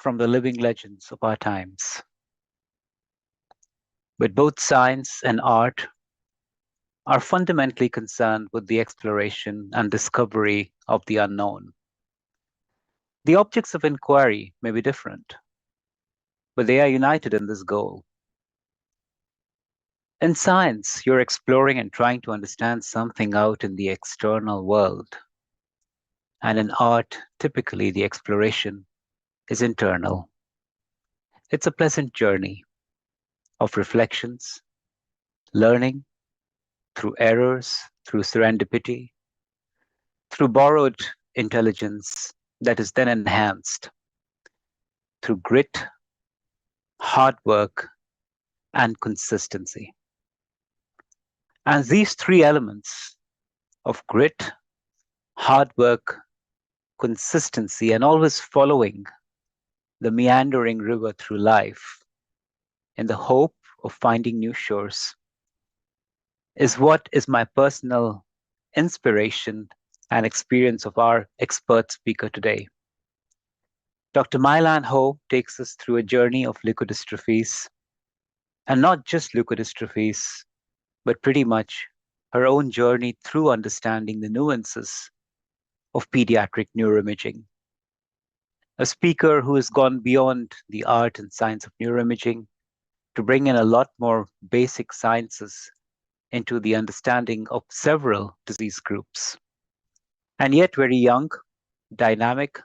from the living legends of our times. But both science and art are fundamentally concerned with the exploration and discovery of the unknown. The objects of inquiry may be different, but they are united in this goal. In science, you're exploring and trying to understand something out in the external world. And in art, typically the exploration is internal. It's a pleasant journey of reflections, learning, through errors, through serendipity, through borrowed intelligence that is then enhanced through grit, hard work, and consistency. And these three elements of grit, hard work, consistency, and always following the meandering river through life in the hope of finding new shores is what is my personal inspiration and experience of our expert speaker today. Dr. Mai-Lan Ho takes us through a journey of leukodystrophies, and not just leukodystrophies, but pretty much her own journey through understanding the nuances of pediatric neuroimaging. A speaker who has gone beyond the art and science of neuroimaging to bring in a lot more basic sciences into the understanding of several disease groups. And yet very young, dynamic,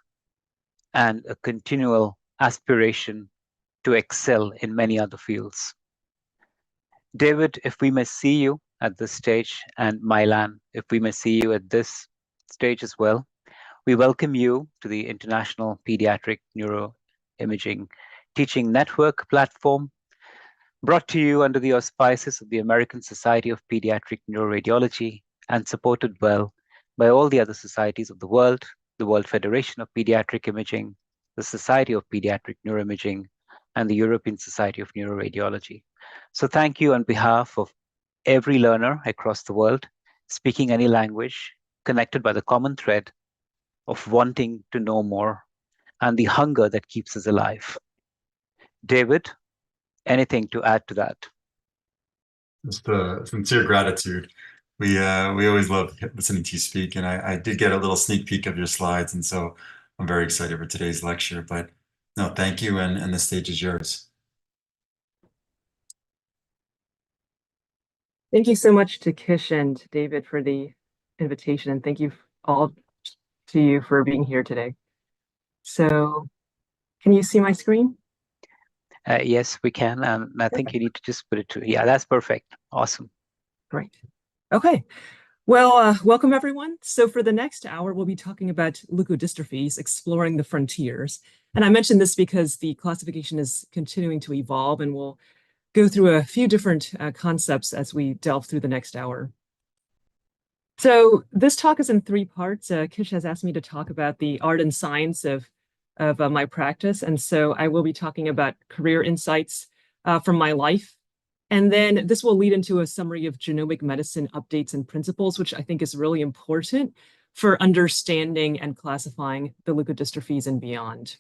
and a continual aspiration to excel in many other fields. David, if we may see you at this stage, and Mai-Lan, if we may see you at this stage as well, we welcome you to the International Pediatric Neuroimaging Teaching Network platform, brought to you under the auspices of the American Society of Pediatric Neuroradiology and supported well by all the other societies of the World Federation of Pediatric Imaging, the Society of Pediatric Neuroimaging, and the European Society of Neuroradiology. So thank you on behalf of every learner across the world, speaking any language, connected by the common thread of wanting to know more and the hunger that keeps us alive. David, anything to add to that? Just a sincere gratitude. We always love listening to you speak, and I did get a little sneak peek of your slides, and so I'm very excited for today's lecture. But no, thank you, and the stage is yours. Thank you so much to Kish and David for the invitation, and thank you all to you for being here today. So, can you see my screen? Yes, we can. And I think you need to just put it to, yeah, that's perfect. Awesome. Great. Okay. Well, welcome everyone. So for the next hour, we'll be talking about leukodystrophies, exploring the frontiers. And I mentioned this because the classification is continuing to evolve, and we'll go through a few different concepts as we delve through the next hour. So this talk is in three parts. Kish has asked me to talk about the art and science of my practice. And so I will be talking about career insights from my life. And then this will lead into a summary of genomic medicine updates and principles, which I think is really important for understanding and classifying the leukodystrophies and beyond.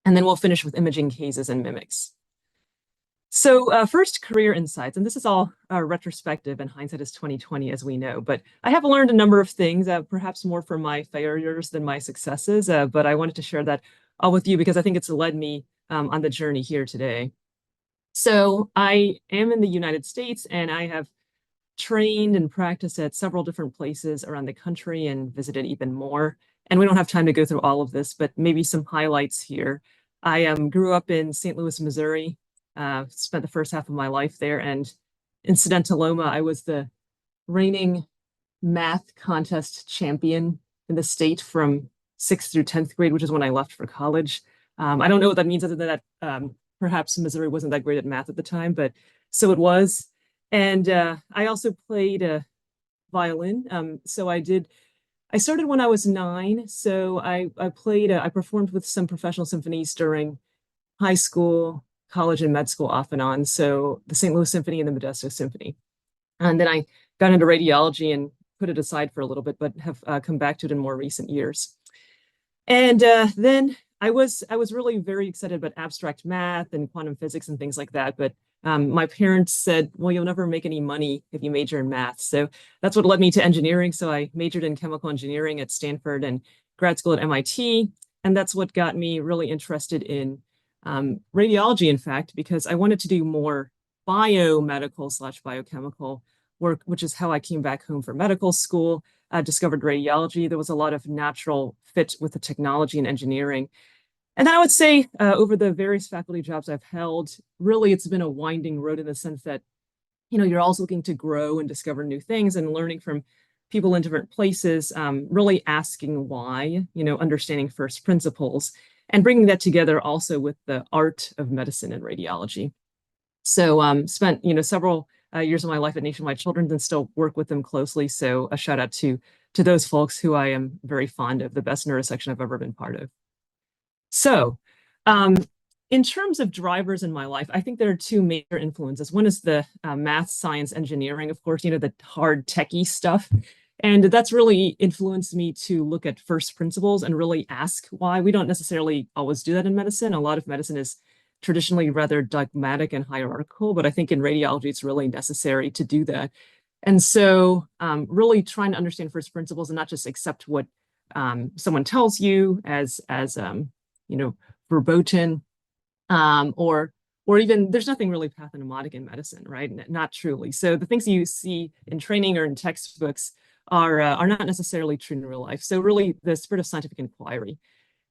And then we'll finish with imaging cases and mimics. So first, career insights, and this is all retrospective, and hindsight is 20/20, as we know. But I have learned a number of things, perhaps more from my failures than my successes. But I wanted to share that all with you because I think it's led me on the journey here today. So I am in the United States, and I have trained and practiced at several different places around the country and visited even more. And we don't have time to go through all of this, but maybe some highlights here. I grew up in St. Louis, Missouri. Spent the first half of my life there, and incidentally, I was the reigning math contest champion in the state from 6th through 10th grade, which is when I left for college. I don't know what that means other than that perhaps Missouri wasn't that great at math at the time, but so it was. And I also played violin. So I started when I was 9. So I performed with some professional symphonies during high school, college, and med school off and on. So the St. Louis Symphony and the Modesto Symphony. And then I got into radiology and put it aside for a little bit, but have come back to it in more recent years. And then I was really very excited about abstract math and quantum physics and things like that. But my parents said, well, you'll never make any money if you major in math. So that's what led me to engineering. So I majored in chemical engineering at Stanford and grad school at MIT. And that's what got me really interested in radiology, in fact, because I wanted to do more biomedical / biochemical work, which is how I came back home for medical school. Discovered radiology. There was a lot of natural fit with the technology and engineering. And then I would say over the various faculty jobs I've held, really it's been a winding road in the sense that, you're always looking to grow and discover new things and learning from people in different places, really asking why, understanding first principles and bringing that together also with the art of medicine and radiology. So spent, several years of my life at Nationwide Children's and still work with them closely. So a shout out to those folks who I am very fond of, the best neurosection I've ever been part of. So in terms of drivers in my life, I think there are two major influences. One is the math, science, engineering, of course, the hard techie stuff. And that's really influenced me to look at first principles and really ask why. We don't necessarily always do that in medicine. A lot of medicine is traditionally rather dogmatic and hierarchical, but I think in radiology, it's really necessary to do that. And so really trying to understand first principles and not just accept what someone tells you as verboten, or even there's nothing really pathognomonic in medicine, right? Not truly. So the things you see in training or in textbooks are not necessarily true in real life. So really the spirit of scientific inquiry.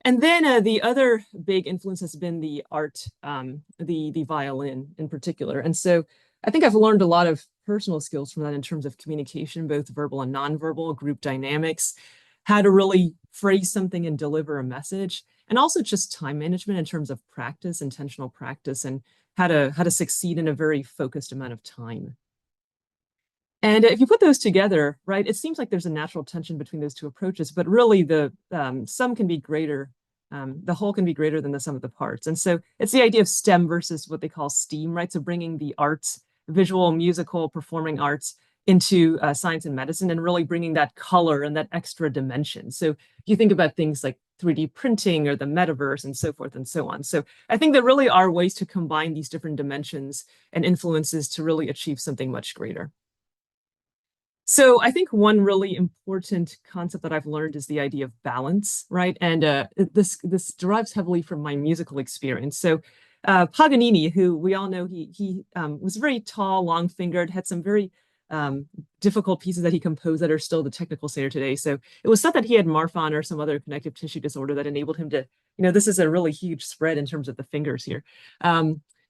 And then the other big influence has been the art, the violin in particular. And so I think I've learned a lot of personal skills from that in terms of communication, both verbal and nonverbal, group dynamics, how to really phrase something and deliver a message, and also just time management in terms of practice, intentional practice, and how to succeed in a very focused amount of time. And if you put those together, right, it seems like there's a natural tension between those two approaches, but really the sum can be greater, the whole can be greater than the sum of the parts. And so it's the idea of STEM versus what they call STEAM, right? So bringing the arts, visual, musical, performing arts into science and medicine and really bringing that color and that extra dimension. So you think about things like 3D printing or the metaverse and so forth and so on. So I think there really are ways to combine these different dimensions and influences to really achieve something much greater. So I think one really important concept that I've learned is the idea of balance, right? And this derives heavily from my musical experience. So Paganini, who we all know, he was very tall, long-fingered, had some very difficult pieces that he composed that are still the technical standard today. So it was thought that he had Marfan or some other connective tissue disorder that enabled him to, this is a really huge spread in terms of the fingers here.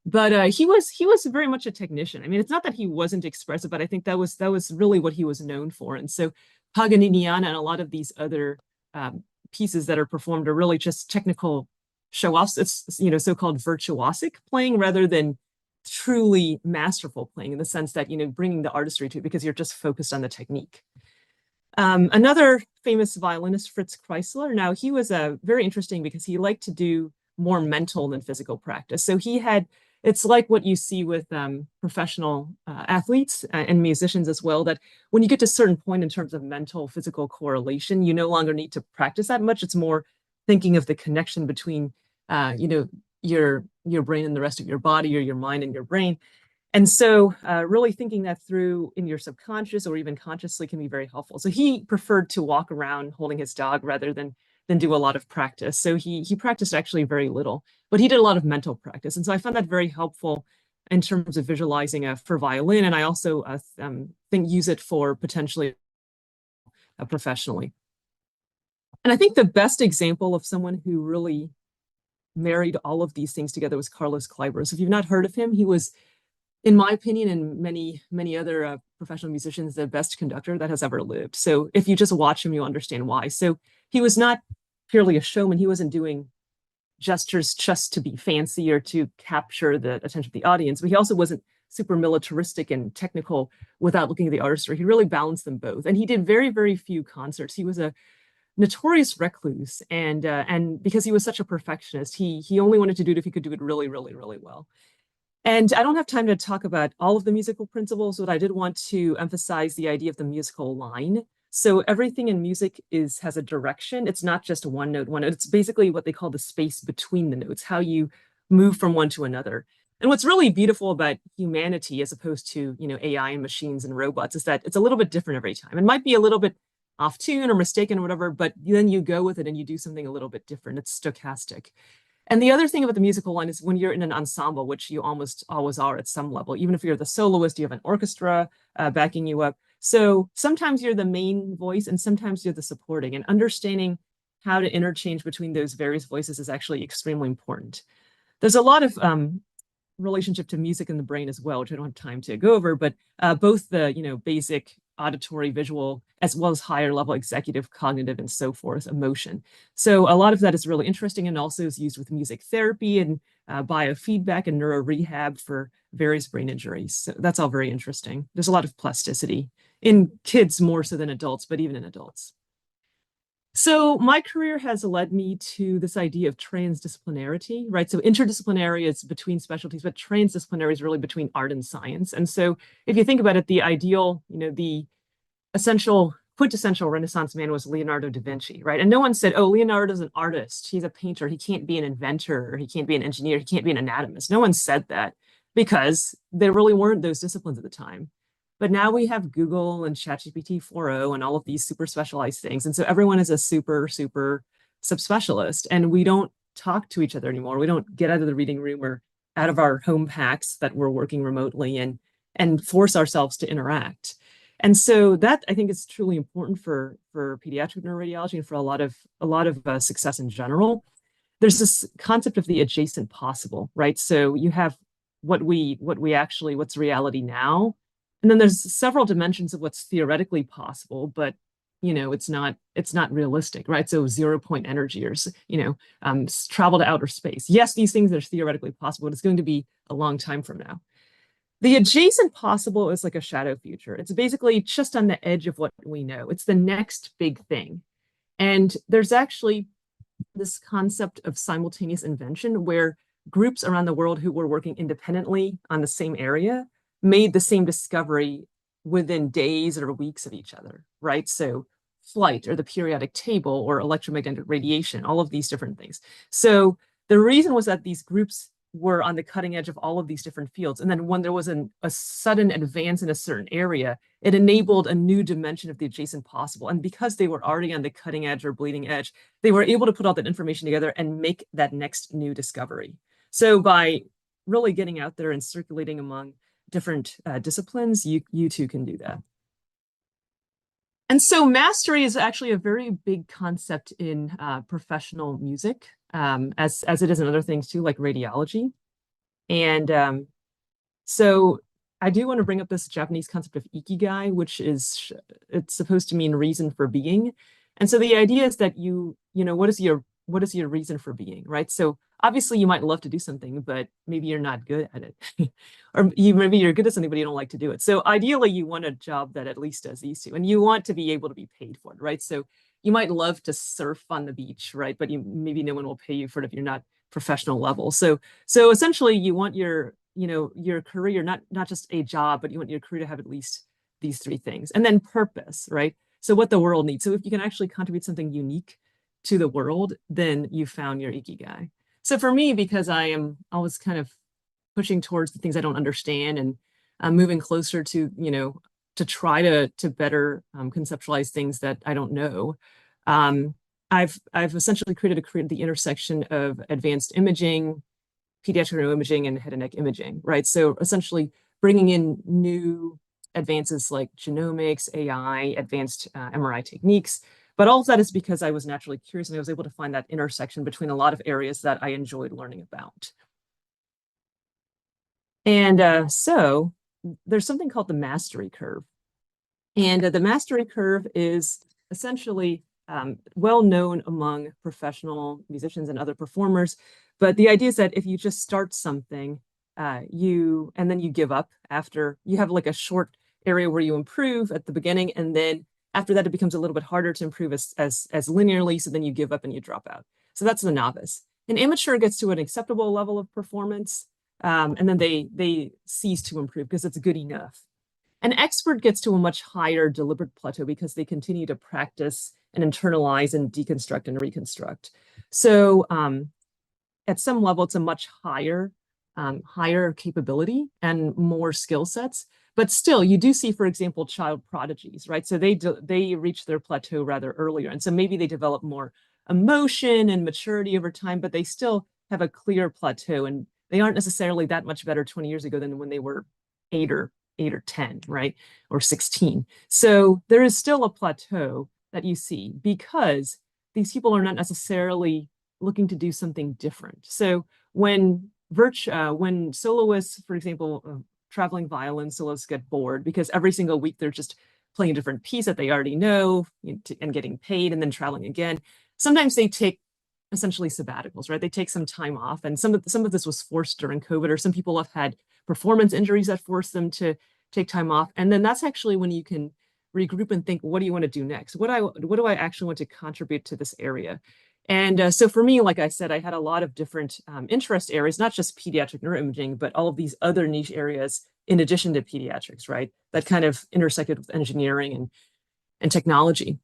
But he was very much a technician. I mean, it's not that he wasn't expressive, but I think that was really what he was known for. And so Paganiniana and a lot of these other pieces that are performed are really just technical show-offs. It's so-called virtuosic playing rather than truly masterful playing in the sense that bringing the artistry to it because you're just focused on the technique. Another famous violinist, Fritz Kreisler. Now he was very interesting because he liked to do more mental than physical practice. So he had. It's like what you see with professional athletes and musicians as well, that when you get to a certain point in terms of mental physical correlation, you no longer need to practice that much. It's more thinking of the connection between, your brain and the rest of your body, or your mind and your brain. And so really thinking that through in your subconscious or even consciously can be very helpful. So he preferred to walk around holding his dog rather than do a lot of practice. So he practiced actually very little, but he did a lot of mental practice. And so I found that very helpful in terms of visualizing for violin. And I also use it for potentially professionally. And I think the best example of someone who really married all of these things together was Carlos Kleiber. So if you've not heard of him, he was, in my opinion, and many other professional musicians, the best conductor that has ever lived. So if you just watch him, you'll understand why. So he was not purely a showman. He wasn't doing gestures just to be fancy or to capture the attention of the audience, but he also wasn't super militaristic and technical without looking at the artistry. He really balanced them both. And he did very, very few concerts. He was a notorious recluse. And because he was such a perfectionist, he only wanted to do it if he could do it really, really, really well. And I don't have time to talk about all of the musical principles, but I did want to emphasize the idea of the musical line. So everything in music has a direction. It's not just one note, one note. It's basically what they call the space between the notes, how you move from one to another. And what's really beautiful about humanity as opposed to, AI and machines and robots is that it's a little bit different every time. It might be a little bit off tune or mistaken or whatever, but then you go with it and you do something a little bit different. It's stochastic. And the other thing about the musical line is when you're in an ensemble, which you almost always are at some level, even if you're the soloist, you have an orchestra backing you up. So sometimes you're the main voice and sometimes you're the supporting, and understanding how to interchange between those various voices is actually extremely important. There's a lot of relationship to music in the brain as well, which I don't have time to go over, but both the basic auditory, visual, as well as higher level executive, cognitive, and so forth, emotion. So a lot of that is really interesting and also is used with music therapy and biofeedback and neuro rehab for various brain injuries. So that's all very interesting. There's a lot of plasticity in kids more so than adults, but even in adults. So my career has led me to this idea of transdisciplinarity, right? So interdisciplinary is between specialties, but transdisciplinary is really between art and science. And so if you think about it, the ideal, the essential, quintessential Renaissance man was Leonardo da Vinci, right? And no one said, oh, Leonardo's an artist, he's a painter, he can't be an inventor, or he can't be an engineer, he can't be an anatomist. No one said that because there really weren't those disciplines at the time. But now we have Google and ChatGPT 4.0 and all of these super specialized things. And so everyone is a super subspecialist, and we don't talk to each other anymore. We don't get out of the reading room or out of our home packs that we're working remotely and force ourselves to interact. And so that I think is truly important for pediatric neuroradiology and for a lot of success in general. There's this concept of the adjacent possible, right? So you have what's reality now. And then there's several dimensions of what's theoretically possible, but it's not realistic, right? So 0-point energy or travel to outer space. Yes, these things are theoretically possible, but it's going to be a long time from now. The adjacent possible is like a shadow future. It's basically just on the edge of what we know. It's the next big thing. And there's actually this concept of simultaneous invention where groups around the world who were working independently on the same area made the same discovery within days or weeks of each other, right? So flight or the periodic table or electromagnetic radiation, all of these different things. So the reason was that these groups were on the cutting edge of all of these different fields. And then when there was a sudden advance in a certain area, it enabled a new dimension of the adjacent possible. And because they were already on the cutting edge or bleeding edge, they were able to put all that information together and make that next new discovery. So by really getting out there and circulating among different disciplines, you too can do that. And so mastery is actually a very big concept in professional music, as it is in other things too, like radiology. And so I do want to bring up this Japanese concept of ikigai, which it's supposed to mean reason for being. And so the idea is that what is your reason for being, right? So obviously you might love to do something, but maybe you're not good at it. Or maybe you're good at something, but you don't like to do it. So ideally you want a job that at least does these two, and you want to be able to be paid for it, right? So you might love to surf on the beach, right? But maybe no one will pay you for it if you're not professional level. So essentially you want your career, not just a job, but you want your career to have at least these three things. And then purpose, right? So what the world needs. So if you can actually contribute something unique to the world, then you found your ikigai. So for me, because I am always kind of pushing towards the things I don't understand and moving closer to, to try to better conceptualize things that I don't know, I've essentially created the intersection of advanced imaging, pediatric neuroimaging, and head and neck imaging, right? So essentially bringing in new advances like genomics, AI, advanced MRI techniques. But all of that is because I was naturally curious and I was able to find that intersection between a lot of areas that I enjoyed learning about. And so there's something called the mastery curve. And the mastery curve is essentially well known among professional musicians and other performers. But the idea is that if you just start something, and then you give up after you have like a short area where you improve at the beginning, and then after that, it becomes a little bit harder to improve as linearly. So then you give up and you drop out. So that's the novice. An amateur gets to an acceptable level of performance, and then they cease to improve because it's good enough. An expert gets to a much higher deliberate plateau because they continue to practice and internalize and deconstruct and reconstruct. So at some level, it's a much higher capability and more skill sets. But still, you do see, for example, child prodigies, right? So they reach their plateau rather earlier. And so maybe they develop more emotion and maturity over time, but they still have a clear plateau. And they aren't necessarily that much better 20 years ago than when they were 8 or 10, right? Or 16. So there is still a plateau that you see because these people are not necessarily looking to do something different. So when soloists, for example, traveling violin soloists get bored because every single week they're just playing a different piece that they already know and getting paid and then traveling again. Sometimes they take essentially sabbaticals, right? They take some time off, and some of this was forced during COVID, or some people have had performance injuries that force them to take time off. And then that's actually when you can regroup and think, what do you want to do next? What do I actually want to contribute to this area? And so for me, like I said, I had a lot of different interest areas, not just pediatric neuroimaging, but all of these other niche areas in addition to pediatrics, right? That kind of intersected with engineering and technology.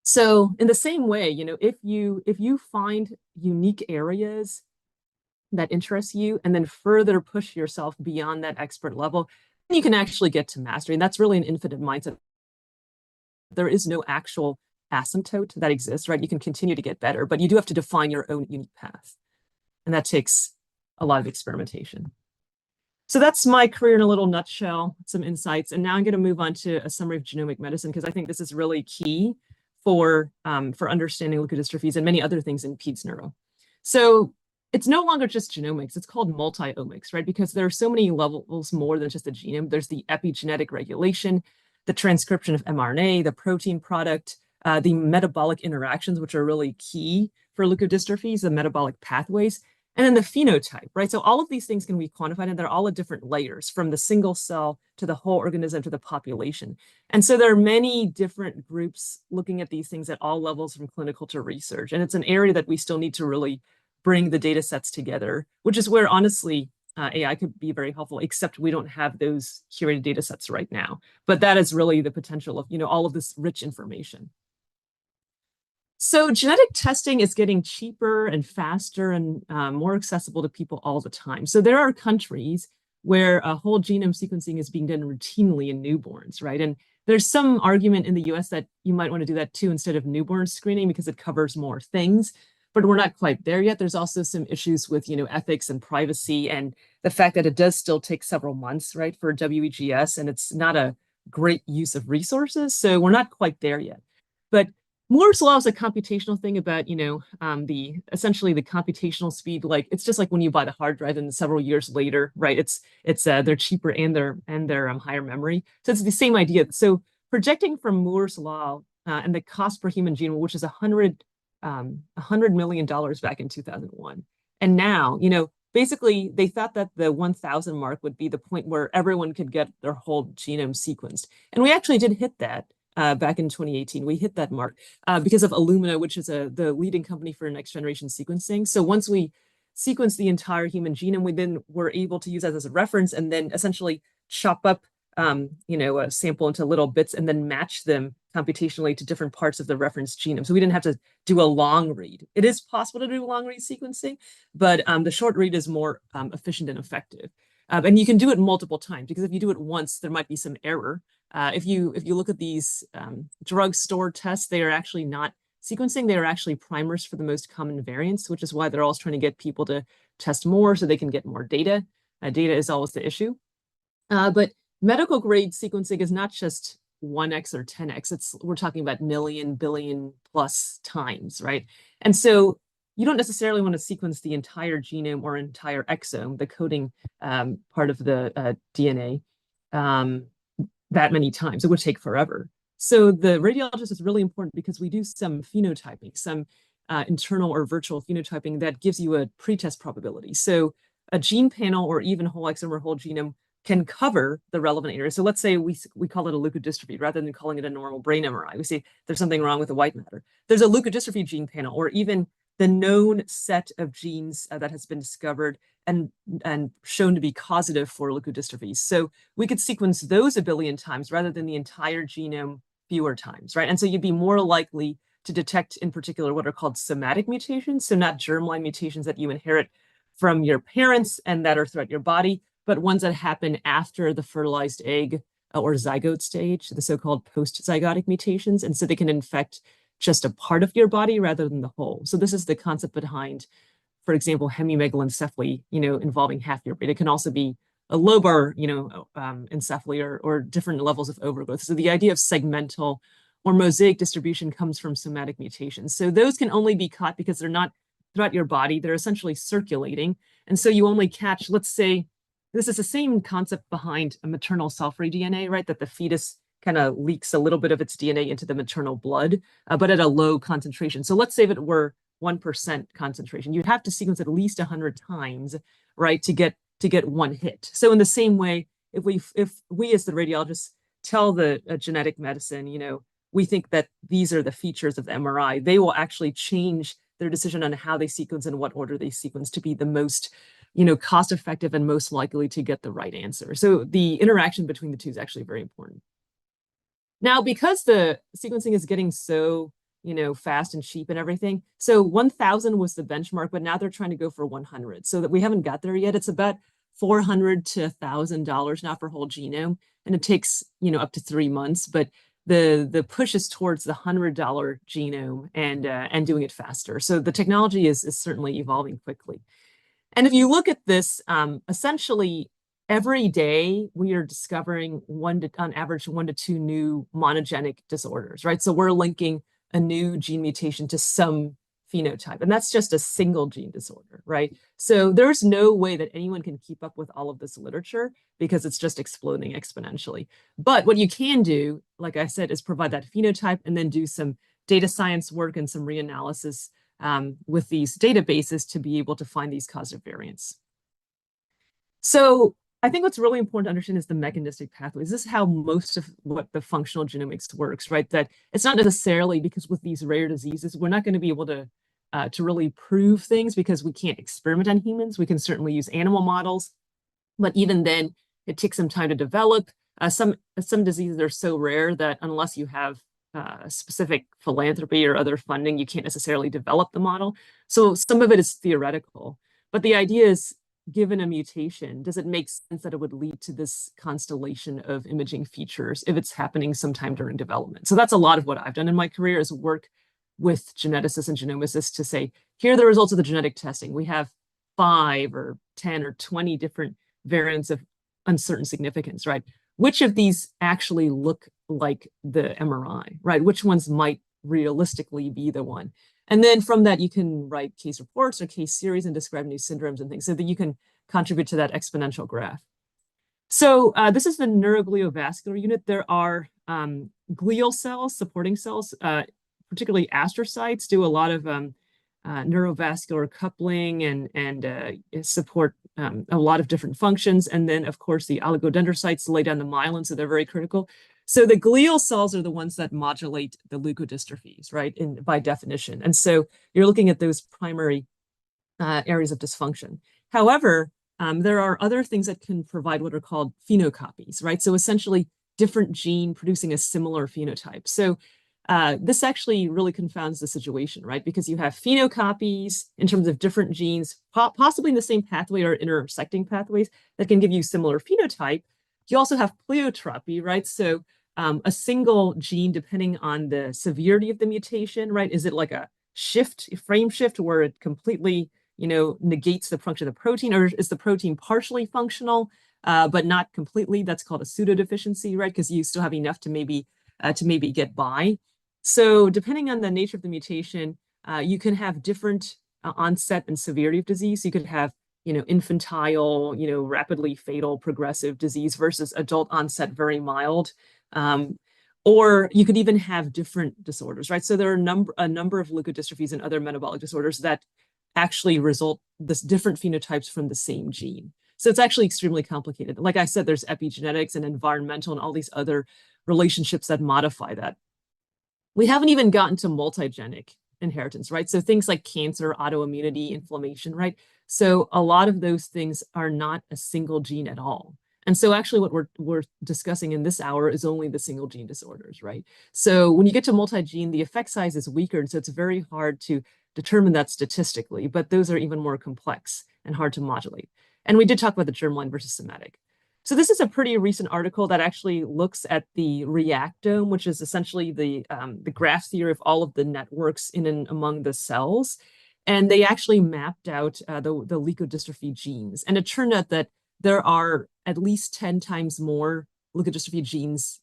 So in the same way, if you find unique areas that interest you and then further push yourself beyond that expert level, you can actually get to mastery. And that's really an infinite mindset. There is no actual asymptote that exists, right? You can continue to get better, but you do have to define your own unique path. And that takes a lot of experimentation. So that's my career in a little nutshell, some insights. And now I'm going to move on to a summary of genomic medicine, because I think this is really key for understanding leukodystrophies and many other things in peds neuro. So it's no longer just genomics, it's called multi-omics, right? Because there are so many levels more than just the genome. There's the epigenetic regulation, the transcription of mRNA, the protein product, the metabolic interactions, which are really key for leukodystrophies, the metabolic pathways, and then the phenotype, right? So all of these things can be quantified, and they're all at different layers, from the single cell to the whole organism to the population. And so there are many different groups looking at these things at all levels, from clinical to research. And it's an area that we still need to really bring the data sets together, which is where, honestly, AI could be very helpful, except we don't have those curated data sets right now. But that is really the potential of, all of this rich information. So genetic testing is getting cheaper and faster and more accessible to people all the time. So there are countries where a whole genome sequencing is being done routinely in newborns, right? And there's some argument in the US that you might want to do that too instead of newborn screening, because it covers more things, but we're not quite there yet. There's also some issues with, ethics and privacy, and the fact that it does still take several months, right, for WEGS, and it's not a great use of resources. So we're not quite there yet. But Moore's law is a computational thing about, essentially the computational speed. Like, it's just like when you buy the hard drive and several years later, right? They're cheaper and they're higher memory. So it's the same idea. So projecting from Moore's law and the cost per human genome, which is $100 million back in 2001, and now, basically they thought that the 1,000 mark would be the point where everyone could get their whole genome sequenced, and we actually did hit that. Back in 2018, we hit that mark because of Illumina, which is the leading company for next generation sequencing. So once we sequenced the entire human genome, we then were able to use that as a reference and then essentially chop up, a sample into little bits and then match them computationally to different parts of the reference genome. So we didn't have to do a long read. It is possible to do long read sequencing, but the short read is more efficient and effective. And you can do it multiple times, because if you do it once, there might be some error. If you look at these drugstore tests, they are actually not sequencing. They are actually primers for the most common variants, which is why they're always trying to get people to test more so they can get more data. Data is always the issue. But medical grade sequencing is not just 1x or 10x. We're talking about million, billion plus times, right? And so you don't necessarily want to sequence the entire genome or entire exome, the coding part of the DNA, that many times. It would take forever. So the radiologist is really important, because we do some phenotyping, some internal or virtual phenotyping that gives you a pretest probability. So a gene panel or even whole exome or whole genome can cover the relevant area. So let's say we call it a leukodystrophy rather than calling it a normal brain MRI. We say there's something wrong with the white matter. There's a leukodystrophy gene panel, or even the known set of genes that has been discovered and shown to be causative for leukodystrophy. So we could sequence those 1 billion times rather than the entire genome fewer times, right? And so you'd be more likely to detect in particular what are called somatic mutations, so not germline mutations that you inherit from your parents and that are throughout your body, but ones that happen after the fertilized egg or zygote stage, the so-called post-zygotic mutations. And so they can infect just a part of your body rather than the whole. So this is the concept behind, for example, hemimegalencephaly, involving half your brain. It can also be a lobar, encephaly or different levels of overgrowth. So the idea of segmental or mosaic distribution comes from somatic mutations. So those can only be caught because they're not throughout your body. They're essentially circulating. And so you only catch, let's say, this is the same concept behind a maternal cell-free DNA, right? That the fetus kind of leaks a little bit of its DNA into the maternal blood, but at a low concentration. So let's say if it were 1% concentration, you'd have to sequence at least 100 times, right, to get one hit. So in the same way, if we as the radiologists tell the genetic medicine, we think that these are the features of the MRI, they will actually change their decision on how they sequence and what order they sequence to be the most, cost effective and most likely to get the right answer. So the interaction between the two is actually very important. Now, because the sequencing is getting so, fast and cheap and everything, so 1,000 was the benchmark, but now they're trying to go for 100. So that we haven't got there yet. It's about $400 to $1,000 now for whole genome, and it takes, up to 3 months. But the push is towards the $100 genome and doing it faster. So the technology is certainly evolving quickly. And if you look at this, essentially every day we are discovering on average 1 to 2 new monogenic disorders, right? So we're linking a new gene mutation to some phenotype, and that's just a single gene disorder, right? So there's no way that anyone can keep up with all of this literature because it's just exploding exponentially. But what you can do, like I said, is provide that phenotype and then do some data science work and some reanalysis with these databases to be able to find these causative variants. So I think what's really important to understand is the mechanistic pathways. This is how most of what the functional genomics works, right? That it's not necessarily because with these rare diseases, we're not going to be able to really prove things because we can't experiment on humans. We can certainly use animal models, but even then, it takes some time to develop. Some diseases are so rare that unless you have specific philanthropy or other funding, you can't necessarily develop the model. So some of it is theoretical, but the idea is, given a mutation, does it make sense that it would lead to this constellation of imaging features if it's happening sometime during development? So that's a lot of what I've done in my career, is work with geneticists and genomicists to say, here are the results of the genetic testing. We have 5 or 10 or 20 different variants of uncertain significance, right? Which of these actually look like the MRI, right? Which ones might realistically be the one? And then from that, you can write case reports or case series and describe new syndromes and things so that you can contribute to that exponential graph. So this is the neurogliovascular unit. There are glial cells, supporting cells, particularly astrocytes, do a lot of neurovascular coupling and support a lot of different functions. And then, of course, the oligodendrocytes lay down the myelin, so they're very critical. So the glial cells are the ones that modulate the leukodystrophies, right, by definition. And so you're looking at those primary areas of dysfunction. However, there are other things that can provide what are called phenocopies, right? So essentially different gene producing a similar phenotype. So this actually really confounds the situation, right? Because you have phenocopies in terms of different genes, possibly in the same pathway or intersecting pathways that can give you similar phenotype. You also have pleiotropy, right? So a single gene, depending on the severity of the mutation, right? Is it like a frame shift where it completely, negates the function of the protein, or is the protein partially functional, but not completely? That's called a pseudodeficiency, right? Because you still have enough to maybe get by. So depending on the nature of the mutation, you can have different onset and severity of disease. You could have infantile, rapidly fatal progressive disease versus adult onset, very mild. Or you could even have different disorders, right? So there are a number of leukodystrophies and other metabolic disorders that actually result this different phenotypes from the same gene. So it's actually extremely complicated. Like I said, there's epigenetics and environmental and all these other relationships that modify that. We haven't even gotten to multigenic inheritance, right? So things like cancer, autoimmunity, inflammation, right? So a lot of those things are not a single gene at all. And so actually what we're discussing in this hour is only the single gene disorders, right? So when you get to multi-gene, the effect size is weaker, and so it's very hard to determine that statistically, but those are even more complex and hard to modulate. And we did talk about the germline versus somatic. So this is a pretty recent article that actually looks at the reactome, which is essentially the graph theory of all of the networks in and among the cells. And they actually mapped out the leukodystrophy genes. And it turned out that there are at least 10 times more leukodystrophy genes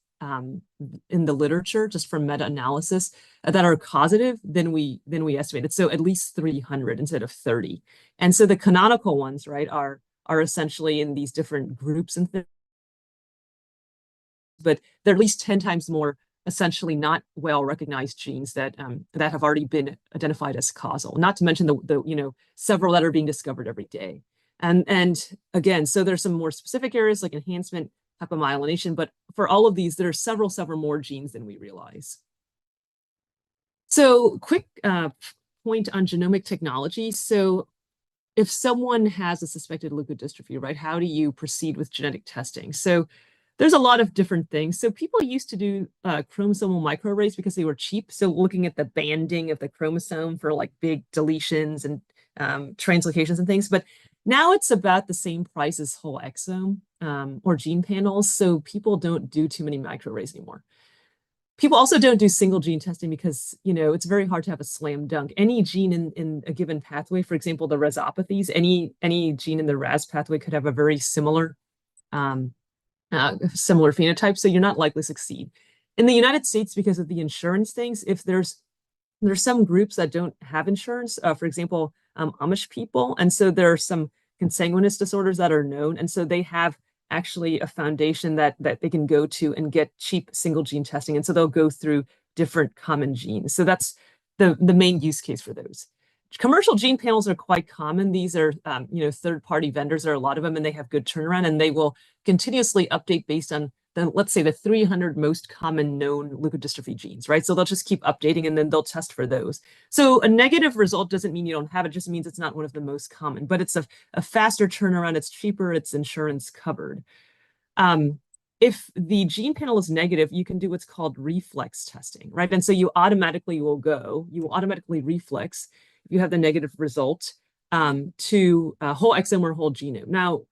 in the literature, just from meta-analysis, that are causative than we estimated. So at least 300 instead of 30. And so the canonical ones, right, are essentially in these different groups and things, but they're at least 10 times more essentially not well recognized genes that that have already been identified as causal. Not to mention the several that are being discovered every day. And again, so there's some more specific areas like enhancement, hypomyelination, but for all of these, there are several more genes than we realize. So quick point on genomic technology. So if someone has a suspected leukodystrophy, right, how do you proceed with genetic testing? So there's a lot of different things. So people used to do chromosomal microarrays because they were cheap. So looking at the banding of the chromosome for like big deletions and translocations and things. But now it's about the same price as whole exome or gene panels. So people don't do too many microarrays anymore. People also don't do single gene testing because, it's very hard to have a slam dunk. Any gene in a given pathway, for example, the RASopathies, any gene in the RAS pathway could have a very similar phenotype, so you're not likely to succeed. In the United States, because of the insurance things, if there's some groups that don't have insurance, for example, Amish people, and so there are some consanguineous disorders that are known, and so they have actually a foundation that they can go to and get cheap single gene testing, and so they'll go through different common genes. So that's the main use case for those. Commercial gene panels are quite common. These are, third-party vendors. There are a lot of them, and they have good turnaround, and they will continuously update based on let's say the 300 most common known leukodystrophy genes, right? So they'll just keep updating, and then they'll test for those. So a negative result doesn't mean you don't have it; it just means it's not one of the most common. But it's a faster turnaround. It's cheaper. It's insurance covered. If the gene panel is negative, you can do what's called reflex testing, right? And so you automatically reflex if you have the negative result to whole exome or whole genome. Now,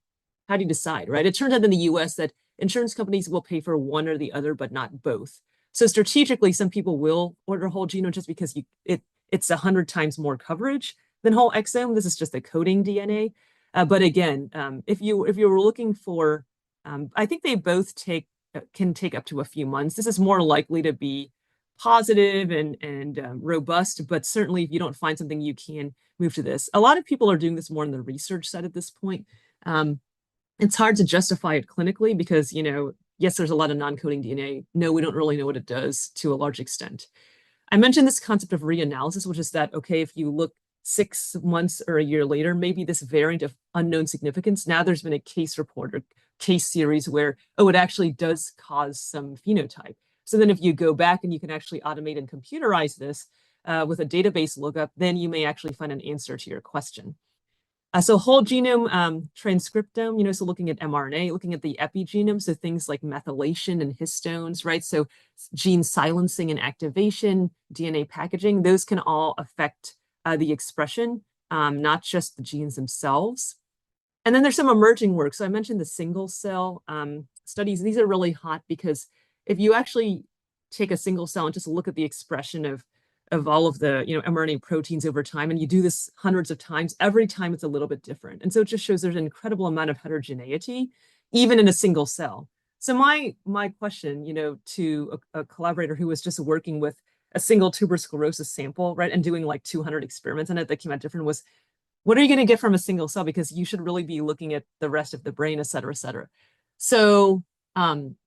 how do you decide, right? It turns out in the US that insurance companies will pay for one or the other, but not both. So strategically, some people will order whole genome just because it's 100 times more coverage than whole exome. This is just the coding DNA. But again, if you were looking for, I think they both can take up to a few months. This is more likely to be positive and robust, but certainly if you don't find something, you can move to this. A lot of people are doing this more on the research side at this point. It's hard to justify it clinically because, yes, there's a lot of non-coding DNA. No, we don't really know what it does to a large extent. I mentioned this concept of reanalysis, which is that, okay, if you look 6 months or a year later, maybe this variant of unknown significance, now there's been a case report or case series where, it actually does cause some phenotype. So then if you go back and you can actually automate and computerize this with a database lookup, then you may actually find an answer to your question. So whole genome transcriptome, so looking at mRNA, looking at the epigenome, so things like methylation and histones, right? So gene silencing and activation, DNA packaging, those can all affect the expression, not just the genes themselves. And then there's some emerging work. So I mentioned the single cell studies. These are really hot because if you actually take a single cell and just look at the expression of all of the mRNA proteins over time, and you do this hundreds of times, every time it's a little bit different. And so it just shows there's an incredible amount of heterogeneity, even in a single cell. So my question, to a collaborator who was just working with a single tuberous sclerosis sample, right, and doing like 200 experiments on it that came out different was, what are you going to get from a single cell? Because you should really be looking at the rest of the brain, et cetera, et cetera. So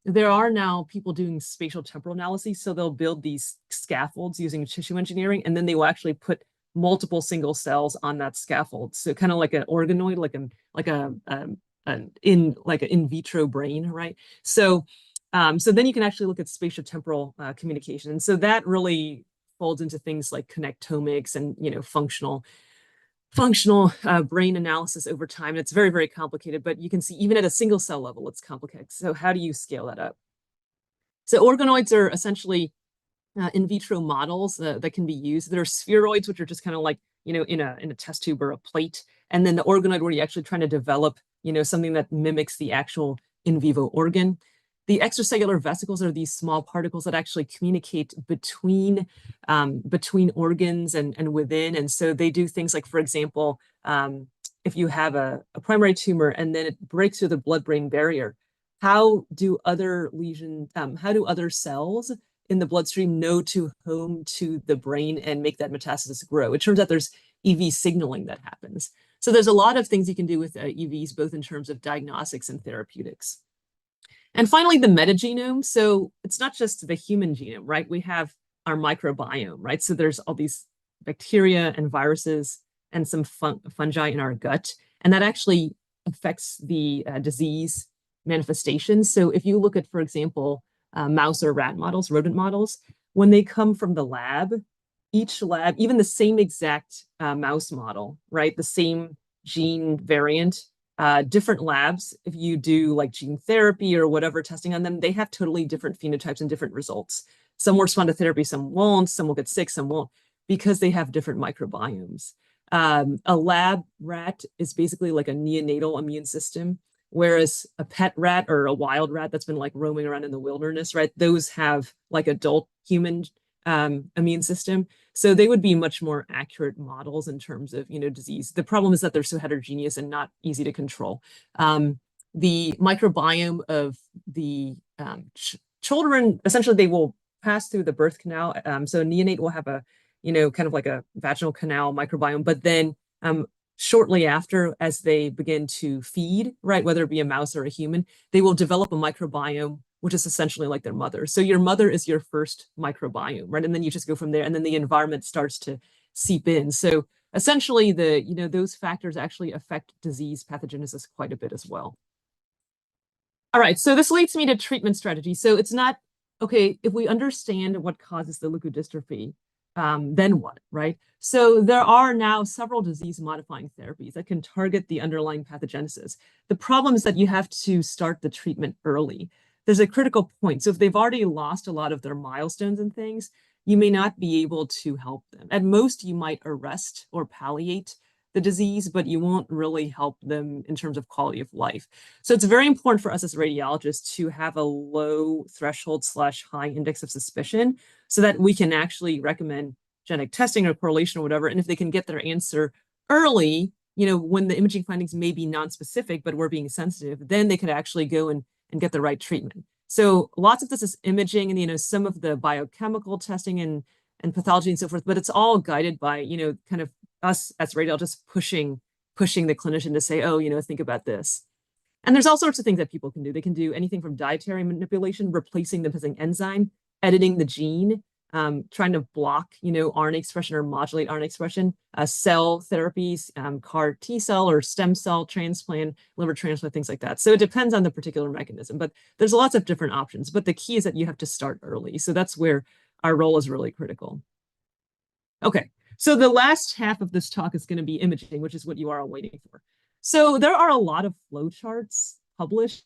there are now people doing spatial temporal analyses. So they'll build these scaffolds using tissue engineering, and then they will actually put multiple single cells on that scaffold. So kind of like an organoid, like an in vitro brain, right? So then you can actually look at spatial temporal communication. And so that really folds into things like connectomics and, functional brain analysis over time. And it's very, very complicated, but you can see even at a single cell level, it's complicated. So how do you scale that up? So organoids are essentially in vitro models that can be used. There are spheroids, which are just kind of like, in a test tube or a plate. And then the organoid where you're actually trying to develop, something that mimics the actual in vivo organ. The extracellular vesicles are these small particles that actually communicate between organs and within. And so they do things like, for example, if you have a primary tumor and then it breaks through the blood-brain barrier, how do other cells in the bloodstream know to home to the brain and make that metastasis grow? It turns out there's EV signaling that happens. So there's a lot of things you can do with EVs, both in terms of diagnostics and therapeutics. And finally, the metagenome. So it's not just the human genome, right? We have our microbiome, right? So there's all these bacteria and viruses and some fungi in our gut, and that actually affects the disease manifestations. So if you look at, for example, mouse or rat models, rodent models, when they come from the lab, each lab, even the same exact mouse model, right? The same gene variant, different labs, if you do like gene therapy or whatever testing on them, they have totally different phenotypes and different results. Some will respond to therapy, some won't, some will get sick, some won't, because they have different microbiomes. A lab rat is basically like a neonatal immune system, whereas a pet rat or a wild rat that's been like roaming around in the wilderness, right? Those have like adult human immune system. So they would be much more accurate models in terms of, disease. The problem is that they're so heterogeneous and not easy to control. The microbiome of the children, essentially they will pass through the birth canal. So a neonate will have a, kind of like a vaginal canal microbiome, but then shortly after, as they begin to feed, right, whether it be a mouse or a human, they will develop a microbiome which is essentially like their mother. So your mother is your first microbiome, right? And then you just go from there, and then the environment starts to seep in. So essentially those factors actually affect disease pathogenesis quite a bit as well. All right, so this leads me to treatment strategy. So it's not, okay, if we understand what causes the leukodystrophy, then what, right? So there are now several disease-modifying therapies that can target the underlying pathogenesis. The problem is that you have to start the treatment early. There's a critical point. So if they've already lost a lot of their milestones and things, you may not be able to help them. At most, you might arrest or palliate the disease, but you won't really help them in terms of quality of life. So it's very important for us as radiologists to have a low threshold / high index of suspicion so that we can actually recommend genetic testing or correlation or whatever. And if they can get their answer early, when the imaging findings may be non-specific, but we're being sensitive, then they could actually go and get the right treatment. So lots of this is imaging and, some of the biochemical testing and pathology and so forth, but it's all guided by, kind of us as radiologists pushing the clinician to say, oh, think about this. And there's all sorts of things that people can do. They can do anything from dietary manipulation, replacing the missing enzyme, editing the gene, trying to block, RNA expression or modulate RNA expression, cell therapies, CAR T cell or stem cell transplant, liver transplant, things like that. So it depends on the particular mechanism, but there's lots of different options. But the key is that you have to start early. So that's where our role is really critical. Okay, so the last half of this talk is going to be imaging, which is what you are all waiting for. So there are a lot of flowcharts published,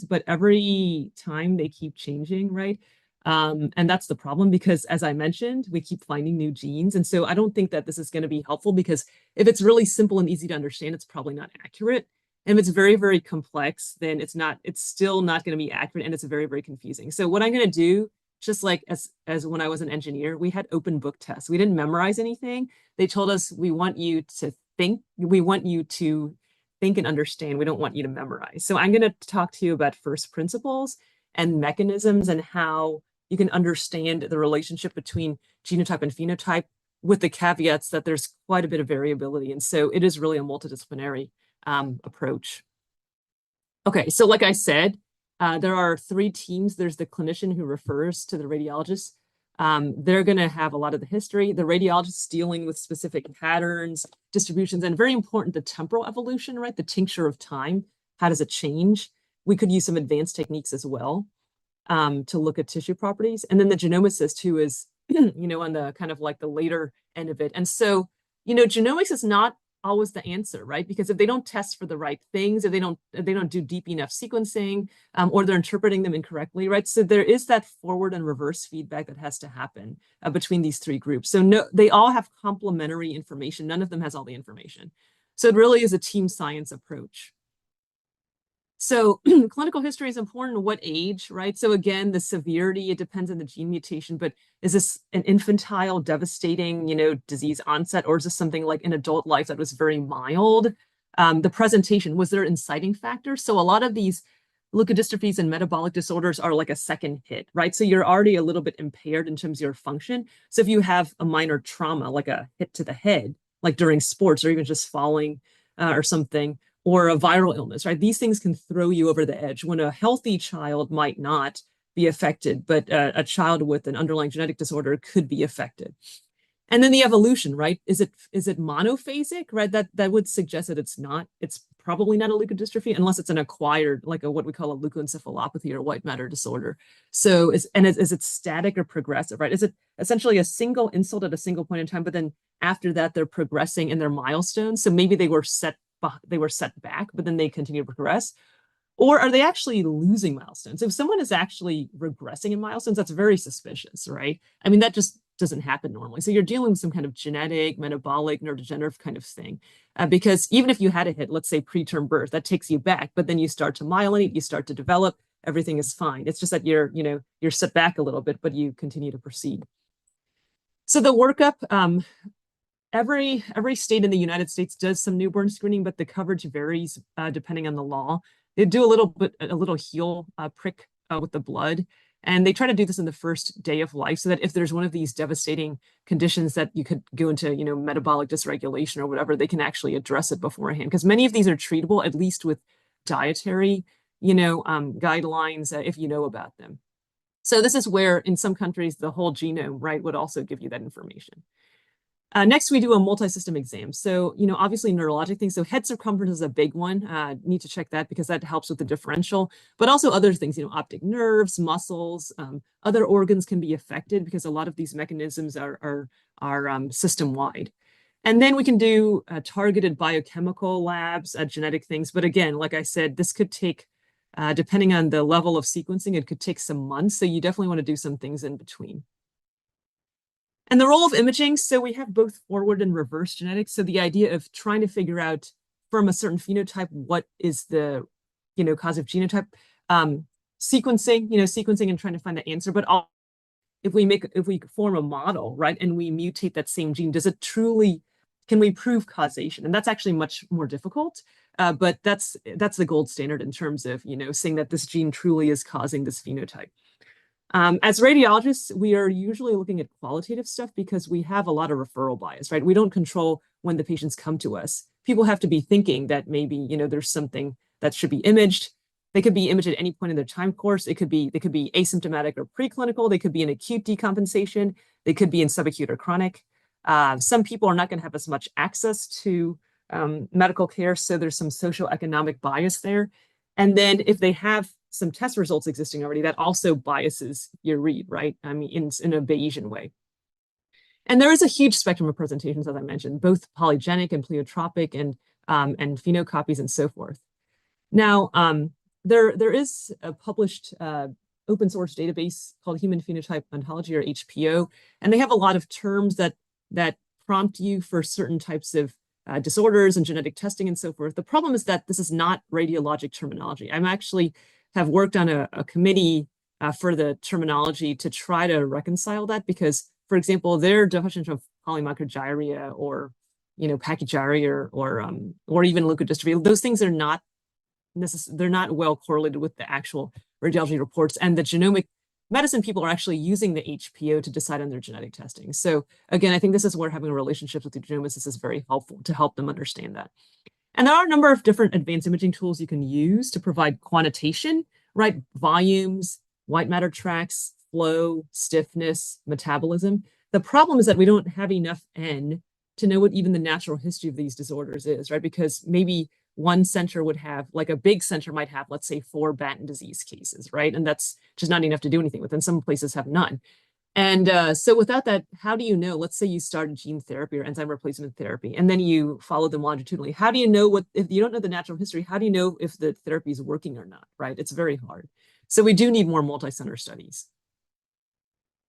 but every time they keep changing, right? And that's the problem because, as I mentioned, we keep finding new genes. And so I don't think that this is going to be helpful because if it's really simple and easy to understand, it's probably not accurate. And if it's very, very complex, then it's still not going to be accurate and it's very, very confusing. So what I'm going to do, just like as when I was an engineer, we had open book tests. We didn't memorize anything. They told us, we want you to think, and understand. We don't want you to memorize. So I'm going to talk to you about first principles and mechanisms and how you can understand the relationship between genotype and phenotype with the caveats that there's quite a bit of variability. And so it is really a multidisciplinary approach. Okay, so like I said, there are 3 teams. There's the clinician who refers to the radiologist. They're going to have a lot of the history. The radiologist dealing with specific patterns, distributions, and very important, the temporal evolution, right? The tincture of time. How does it change? We could use some advanced techniques as well to look at tissue properties. And then the genomicist, who is on the kind of like the later end of it. And so, genomics is not always the answer, right? Because if they don't test for the right things, if they don't do deep enough sequencing, or they're interpreting them incorrectly, right? So there is that forward and reverse feedback that has to happen between these three groups. So no, they all have complementary information. None of them has all the information. So it really is a team science approach. So clinical history is important. What age, right? So again, the severity, it depends on the gene mutation, but is this an infantile, devastating, disease onset, or is this something like in adult life that was very mild? The presentation, was there inciting factors? So a lot of these leukodystrophies and metabolic disorders are like a second hit, right? So you're already a little bit impaired in terms of your function. So if you have a minor trauma, like a hit to the head, like during sports, or even just falling or something, or a viral illness, right? These things can throw you over the edge when a healthy child might not be affected, but a child with an underlying genetic disorder could be affected. And then the evolution, right? Is it monophasic, right? That would suggest that it's not. It's probably not a leukodystrophy unless it's an acquired, like what we call a leukoencephalopathy or white matter disorder. So is it static or progressive, right? Is it essentially a single insult at a single point in time, but then after that they're progressing in their milestones? So maybe they were set back, but then they continue to progress. Or are they actually losing milestones? If someone is actually regressing in milestones, that's very suspicious, right? I mean, that just doesn't happen normally. So you're dealing with some kind of genetic, metabolic, neurodegenerative kind of thing. Because even if you had a hit, let's say preterm birth, that takes you back, but then you start to myelinate, you start to develop, everything is fine. It's just that you're set back a little bit, but you continue to proceed. So the workup, every state in the United States does some newborn screening, but the coverage varies depending on the law. They do a little heel prick with the blood, and they try to do this in the first day of life, so that if there's one of these devastating conditions that you could go into, metabolic dysregulation or whatever, they can actually address it beforehand. Because many of these are treatable, at least with dietary, guidelines if you know about them. So this is where, in some countries, the whole genome, right, would also give you that information. Next, we do a multi-system exam. So, obviously neurologic things. So head circumference is a big one. Need to check that because that helps with the differential, but also other things, optic nerves, muscles, other organs can be affected because a lot of these mechanisms are system-wide. And then we can do targeted biochemical labs, genetic things. But again, like I said, this could take, depending on the level of sequencing, it could take some months. So you definitely want to do some things in between. And the role of imaging, so we have both forward and reverse genetics. So the idea of trying to figure out from a certain phenotype, what is the, causative genotype, sequencing and trying to find the answer. But if we form a model, right, and we mutate that same gene, can we prove causation? And that's actually much more difficult. But that's the gold standard in terms of, saying that this gene truly is causing this phenotype. As radiologists, we are usually looking at qualitative stuff because we have a lot of referral bias, right? We don't control when the patients come to us. People have to be thinking that maybe, there's something that should be imaged. They could be imaged at any point in their time course. They could be asymptomatic or preclinical. They could be in acute decompensation. They could be in subacute or chronic. Some people are not going to have as much access to medical care, so there's some socioeconomic bias there. And then if they have some test results existing already, that also biases your read, right? I mean, in a Bayesian way. And there is a huge spectrum of presentations, as I mentioned, both polygenic and pleiotropic and phenocopies and so forth. Now, there is a published open source database called Human Phenotype Ontology, or HPO, and they have a lot of terms that prompt you for certain types of disorders and genetic testing and so forth. The problem is that this is not radiologic terminology. I'm actually have worked on a committee for the terminology to try to reconcile that, because, for example, their definition of polymicrogyria or pachygyria or even leukodystrophy, those things are not they're not well correlated with the actual radiology reports, and the genomic medicine people are actually using the HPO to decide on their genetic testing. So again, I think this is where having relationships with the genomicists is very helpful to help them understand that. And there are a number of different advanced imaging tools you can use to provide quantitation, right? Volumes, white matter tracks, flow, stiffness, metabolism. The problem is that we don't have enough N to know what even the natural history of these disorders is, right? Because maybe one center would have, like a big center might have, let's say, 4 Batten disease cases, right? And that's just not enough to do anything with. And some places have none. And so without that, how do you know, let's say you started gene therapy or enzyme replacement therapy, and then you follow them longitudinally. How do you know what, if you don't know the natural history, how do you know if the therapy is working or not, right? It's very hard. So we do need more multi-center studies.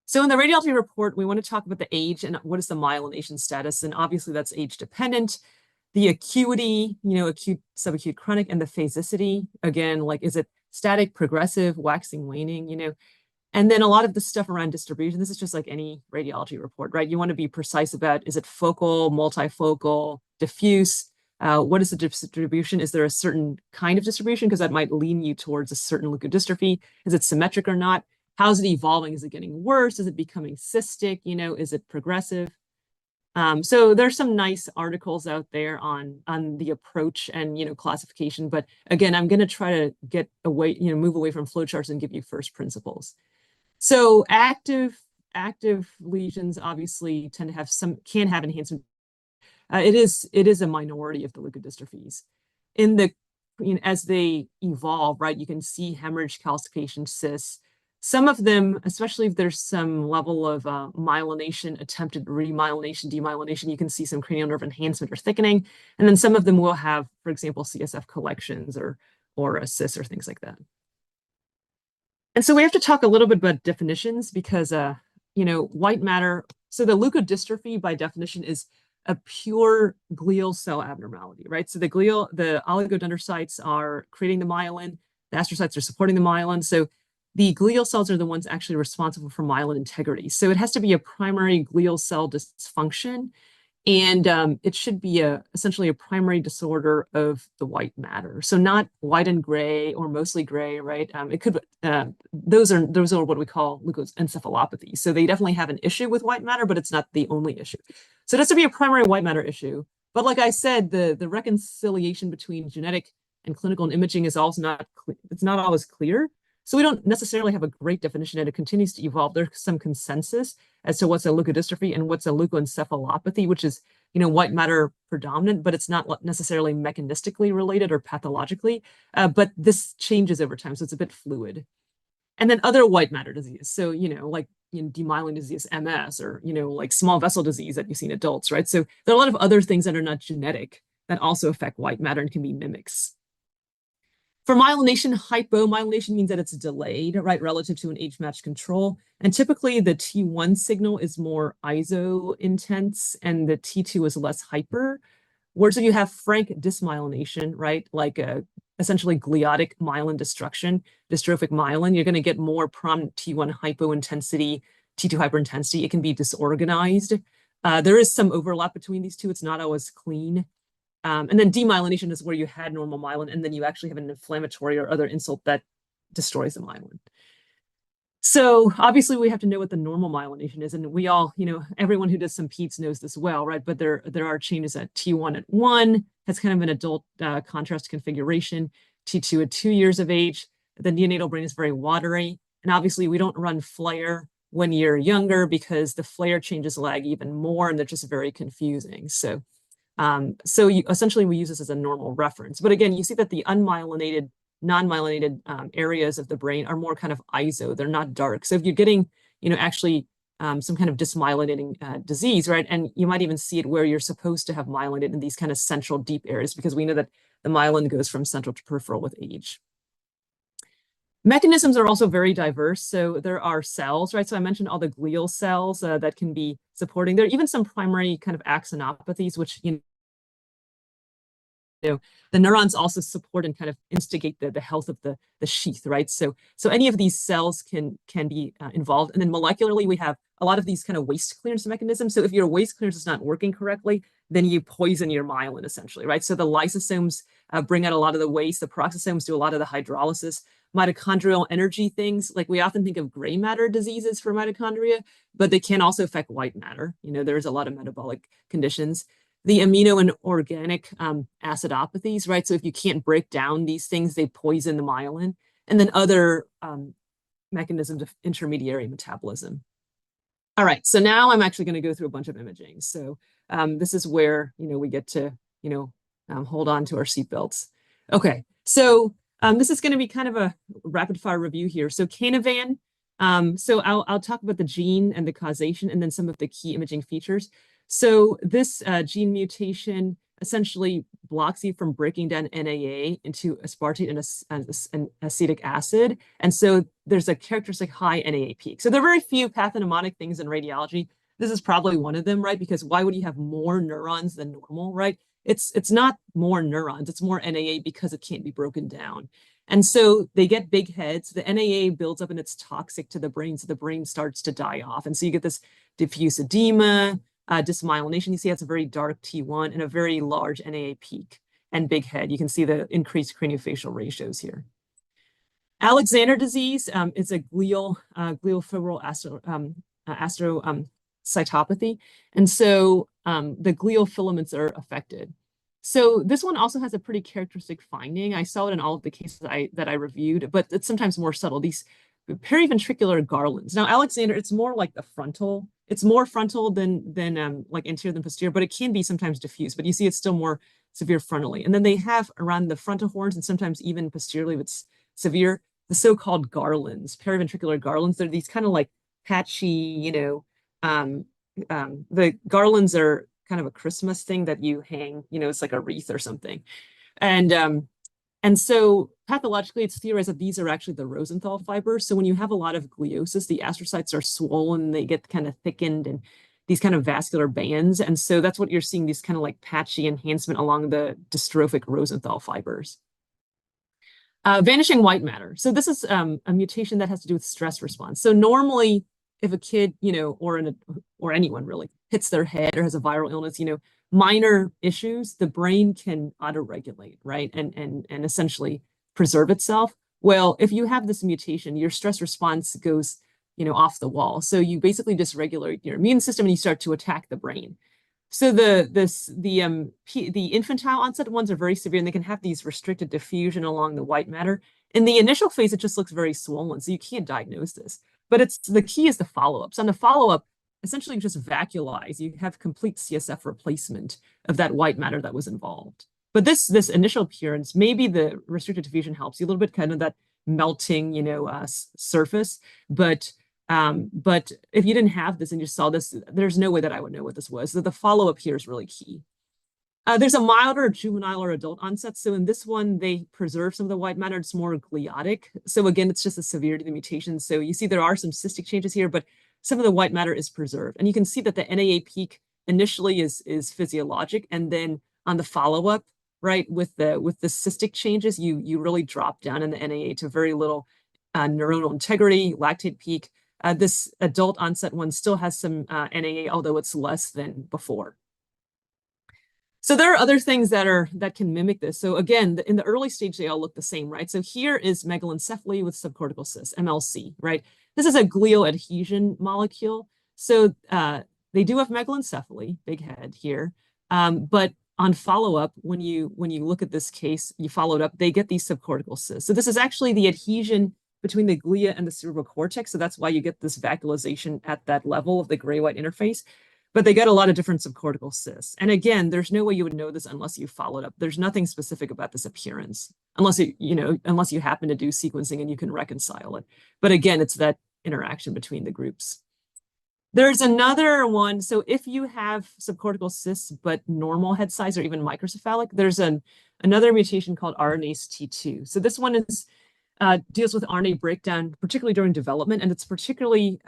So in the radiology report, we want to talk about the age and what is the myelination status. And obviously that's age dependent. The acuity, acute, subacute, chronic, and the phasicity. Again, like, is it static, progressive, waxing, waning, And then a lot of the stuff around distribution. This is just like any radiology report, right? You want to be precise about, is it focal, multifocal, diffuse? What is the distribution? Is there a certain kind of distribution? Because that might lean you towards a certain leukodystrophy. Is it symmetric or not? How's it evolving? Is it getting worse? Is it becoming cystic? Is it progressive? So there's some nice articles out there on the approach and classification. But again, I'm going to try to get away, move away from flowcharts and give you first principles. So active lesions obviously tend to have can have enhancement. It is a minority of the leukodystrophies. As they evolve, right, you can see hemorrhage, calcification, cysts. Some of them, especially if there's some level of myelination, attempted remyelination, demyelination, you can see some cranial nerve enhancement or thickening. And then some of them will have, for example, CSF collections or a cyst or things like that. And so we have to talk a little bit about definitions because, white matter. So the leukodystrophy, by definition, is a pure glial cell abnormality, right? So the oligodendrocytes are creating the myelin, the astrocytes are supporting the myelin. So the glial cells are the ones actually responsible for myelin integrity. So it has to be a primary glial cell dysfunction. And it should be essentially a primary disorder of the white matter. So not white and gray or mostly gray, right? It could those are what we call leukoencephalopathy. So they definitely have an issue with white matter, but it's not the only issue. So it has to be a primary white matter issue. But like I said, the reconciliation between genetic and clinical and imaging is also not always clear. So we don't necessarily have a great definition, and it continues to evolve. There's some consensus as to what's a leukodystrophy and what's a leukoencephalopathy, which is, white matter predominant, but it's not necessarily mechanistically related or pathologically. But this changes over time, so it's a bit fluid. And then other white matter disease. So, like demyelinating disease, MS, or, like small vessel disease that you see in adults, right? So there are a lot of other things that are not genetic that also affect white matter and can be mimics. For myelination, hypomyelination means that it's delayed, right, relative to an age-matched control. And typically the T1 signal is more iso intense and the T2 is less hyper. Whereas if you have frank dysmyelination, right, like essentially gliotic myelin destruction, dystrophic myelin, you're going to get more prominent T1 hypointensity, T2 hyperintensity. It can be disorganized. There is some overlap between these two. It's not always clean. And then demyelination is where you had normal myelin, and then you actually have an inflammatory or other insult that destroys the myelin. So obviously we have to know what the normal myelination is, and we all, everyone who does some PEDS knows this well, right? But there are changes at T1 at 1, that's kind of an adult contrast configuration, T2 at 2 years of age. The neonatal brain is very watery, and obviously we don't run FLAIR when you're younger because the FLAIR changes lag even more, and they're just very confusing. So essentially we use this as a normal reference. But again, you see that the unmyelinated, non-myelinated areas of the brain are more kind of iso. They're not dark. So if you're getting, actually some kind of dysmyelinating disease, right? And you might even see it where you're supposed to have myelinated in these kind of central deep areas, because we know that the myelin goes from central to peripheral with age. Mechanisms are also very diverse. So there are cells, right? So I mentioned all the glial cells that can be supporting. There are even some primary kind of axonopathies, which, the neurons also support and kind of instigate the health of the sheath, right? So any of these cells can be involved. And then molecularly, we have a lot of these kind of waste clearance mechanisms. So if your waste clearance is not working correctly, then you poison your myelin essentially, right? So the lysosomes bring out a lot of the waste. The peroxisomes do a lot of the hydrolysis. Mitochondrial energy things, like we often think of gray matter diseases for mitochondria, but they can also affect white matter. There's a lot of metabolic conditions. The amino and organic acidopathies, right? So if you can't break down these things, they poison the myelin. And then other mechanisms of intermediary metabolism. All right, so now I'm actually going to go through a bunch of imaging. So this is where, we get to, hold on to our seatbelts. Okay, so this is going to be kind of a rapid fire review here. So Canavan So I'll talk about the gene and the causation and then some of the key imaging features. So this gene mutation essentially blocks you from breaking down NAA into aspartate and acetic acid. And so there's a characteristic high NAA peak. So there are very few pathognomonic things in radiology. This is probably one of them, right? Because why would you have more neurons than normal, right? It's not more neurons, it's more NAA because it can't be broken down. And so they get big heads, the NAA builds up and it's toxic to the brain, so the brain starts to die off. And so you get this diffuse edema, dysmyelination. You see that's a very dark T1 and a very large NAA peak and big head. You can see the increased craniofacial ratios here. Alexander disease is a gliofibril astrocytopathy. And so the glial filaments are affected. So this one also has a pretty characteristic finding. I saw it in all of the cases that I reviewed, but it's sometimes more subtle. These periventricular garlands. Now, Alexander, it's more like the frontal. It's more frontal than like anterior than posterior, but it can be sometimes diffuse. But you see it's still more severe frontally. And then they have around the frontal horns and sometimes even posteriorly if it's severe, the so-called garlands, periventricular garlands. They're these kind of like patchy, the garlands are kind of a Christmas thing that you hang, it's like a wreath or something. And so pathologically, it's theorized that these are actually the Rosenthal fibers. So when you have a lot of gliosis, the astrocytes are swollen, they get kind of thickened and these kind of vascular bands. And so that's what you're seeing, these kind of like patchy enhancement along the dystrophic Rosenthal fibers. Vanishing white matter. So this is a mutation that has to do with stress response. So normally, if a kid, or anyone really hits their head or has a viral illness, minor issues, the brain can auto-regulate, right? And essentially preserve itself. Well, if you have this mutation, your stress response goes, off the wall. So you basically dysregulate your immune system and you start to attack the brain. So the infantile onset ones are very severe and they can have these restricted diffusion along the white matter. In the initial phase, it just looks very swollen, so you can't diagnose this. But the key is the follow-up. So on the follow-up, essentially you just vacuolize. You have complete CSF replacement of that white matter that was involved. But this initial appearance, maybe the restricted diffusion helps you a little bit, kind of that melting, surface. But if you didn't have this and you saw this, there's no way that I would know what this was. So the follow-up here is really key. There's a milder juvenile or adult onset. So in this one, they preserve some of the white matter. It's more gliotic. So again, it's just the severity of the mutation. So you see there are some cystic changes here, but some of the white matter is preserved. And you can see that the NAA peak initially is physiologic. And then on the follow-up, right, with the cystic changes, you really drop down in the NAA to very little neuronal integrity, lactate peak. This adult onset one still has some NAA, although it's less than before. So there are other things that can mimic this. So again, in the early stage, they all look the same, right? So here is megalencephaly with subcortical cyst, MLC, right? This is a glial adhesion molecule. So they do have megalencephaly, big head here. But on follow-up, when you look at this case, you follow it up, they get these subcortical cysts. So this is actually the adhesion between the glia and the cerebral cortex. So that's why you get this vacuolization at that level of the gray-white interface. But they get a lot of different subcortical cysts. And again, there's no way you would know this unless you followed up. There's nothing specific about this appearance, unless you happen to do sequencing and you can reconcile it. But again, it's that interaction between the groups. There's another one. So if you have subcortical cysts, but normal head size or even microcephalic, there's another mutation called RNase T2. So this one deals with RNA breakdown, particularly during development, and it's particularly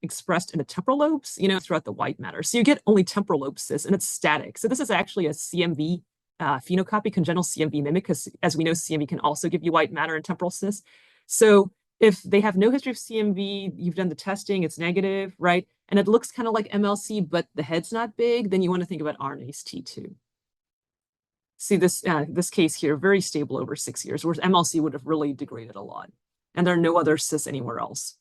expressed in the temporal lobes, throughout the white matter. So you get only temporal lobe cysts, and it's static. So this is actually a CMV phenocopy, congenital CMV mimic, because as we know, CMV can also give you white matter and temporal cysts. So if they have no history of CMV, you've done the testing, it's negative, right? And it looks kind of like MLC, but the head's not big, then you want to think about RNase T2. See this case here, very stable over 6 years, whereas MLC would have really degraded a lot. And there are no other cysts anywhere else.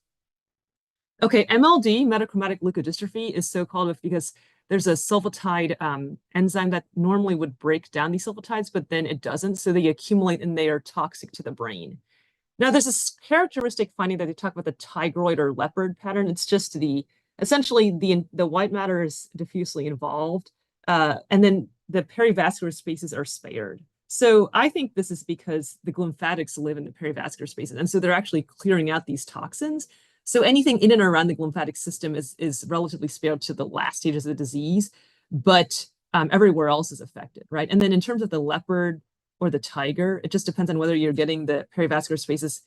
Okay, MLD, metachromatic leukodystrophy, is so called because there's a sulfatide enzyme that normally would break down these sulfatides, but then it doesn't. So they accumulate and they are toxic to the brain. Now, there's this characteristic finding that they talk about the tigroid or leopard pattern. It's just essentially the white matter is diffusely involved, and then the perivascular spaces are spared. So I think this is because the glymphatics live in the perivascular spaces, and so they're actually clearing out these toxins. So anything in and around the glymphatic system is relatively spared to the last stages of the disease, but everywhere else is affected, right? And then in terms of the leopard or the tiger, it just depends on whether you're getting the perivascular spaces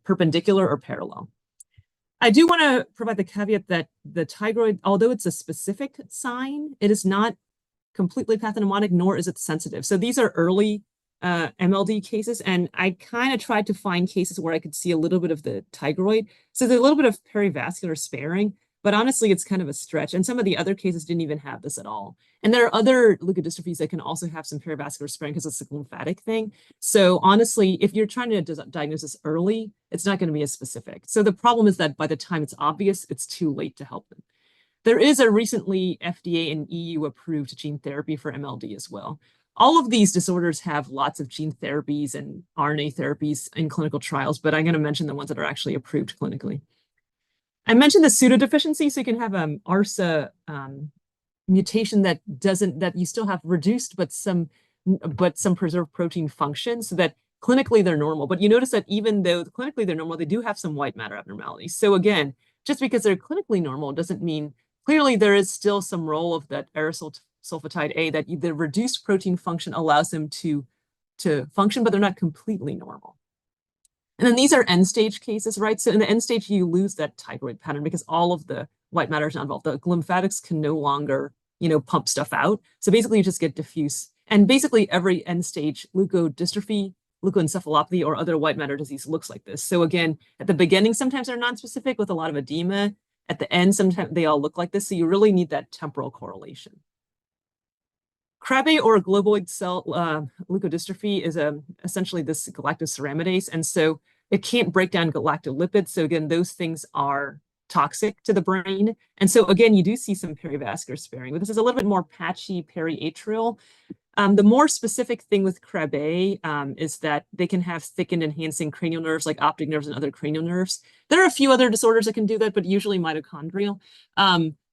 perpendicular or parallel. I do want to provide the caveat that the tigroid, although it's a specific sign, it is not completely pathognomonic, nor is it sensitive. So these are early MLD cases, and I kind of tried to find cases where I could see a little bit of the tigroid. So there's a little bit of perivascular sparing, but honestly, it's kind of a stretch. And some of the other cases didn't even have this at all. And there are other leukodystrophies that can also have some perivascular sparing because it's a lymphatic thing. So honestly, if you're trying to diagnose this early, it's not going to be as specific. So the problem is that by the time it's obvious, it's too late to help them. There is a recently FDA and EU approved gene therapy for MLD as well. All of these disorders have lots of gene therapies and RNA therapies in clinical trials, but I'm going to mention the ones that are actually approved clinically. I mentioned the pseudodeficiency, so you can have ARSA mutation that you still have reduced, but some preserved protein function, so that clinically they're normal. But you notice that even though clinically they're normal, they do have some white matter abnormalities. So again, just because they're clinically normal doesn't mean clearly there is still some role of that aryl sulfatide A, that the reduced protein function allows them to function, but they're not completely normal. And then these are end stage cases, right? So in the end stage, you lose that tigroid pattern because all of the white matter is not involved. The lymphatics can no longer, pump stuff out. So basically you just get diffuse. And basically every end stage leukodystrophy, leukoencephalopathy, or other white matter disease looks like this. So again, at the beginning, sometimes they're nonspecific with a lot of edema. At the end, sometimes they all look like this. So you really need that temporal correlation. Krabbe or globoid cell leukodystrophy is essentially this galactoceramidase. And so it can't break down galactolipids. So again, those things are toxic to the brain. And so again, you do see some perivascular sparing, but this is a little bit more patchy periatrial. The more specific thing with Krabbe is that they can have thickened enhancing cranial nerves like optic nerves and other cranial nerves. There are a few other disorders that can do that, but usually mitochondrial.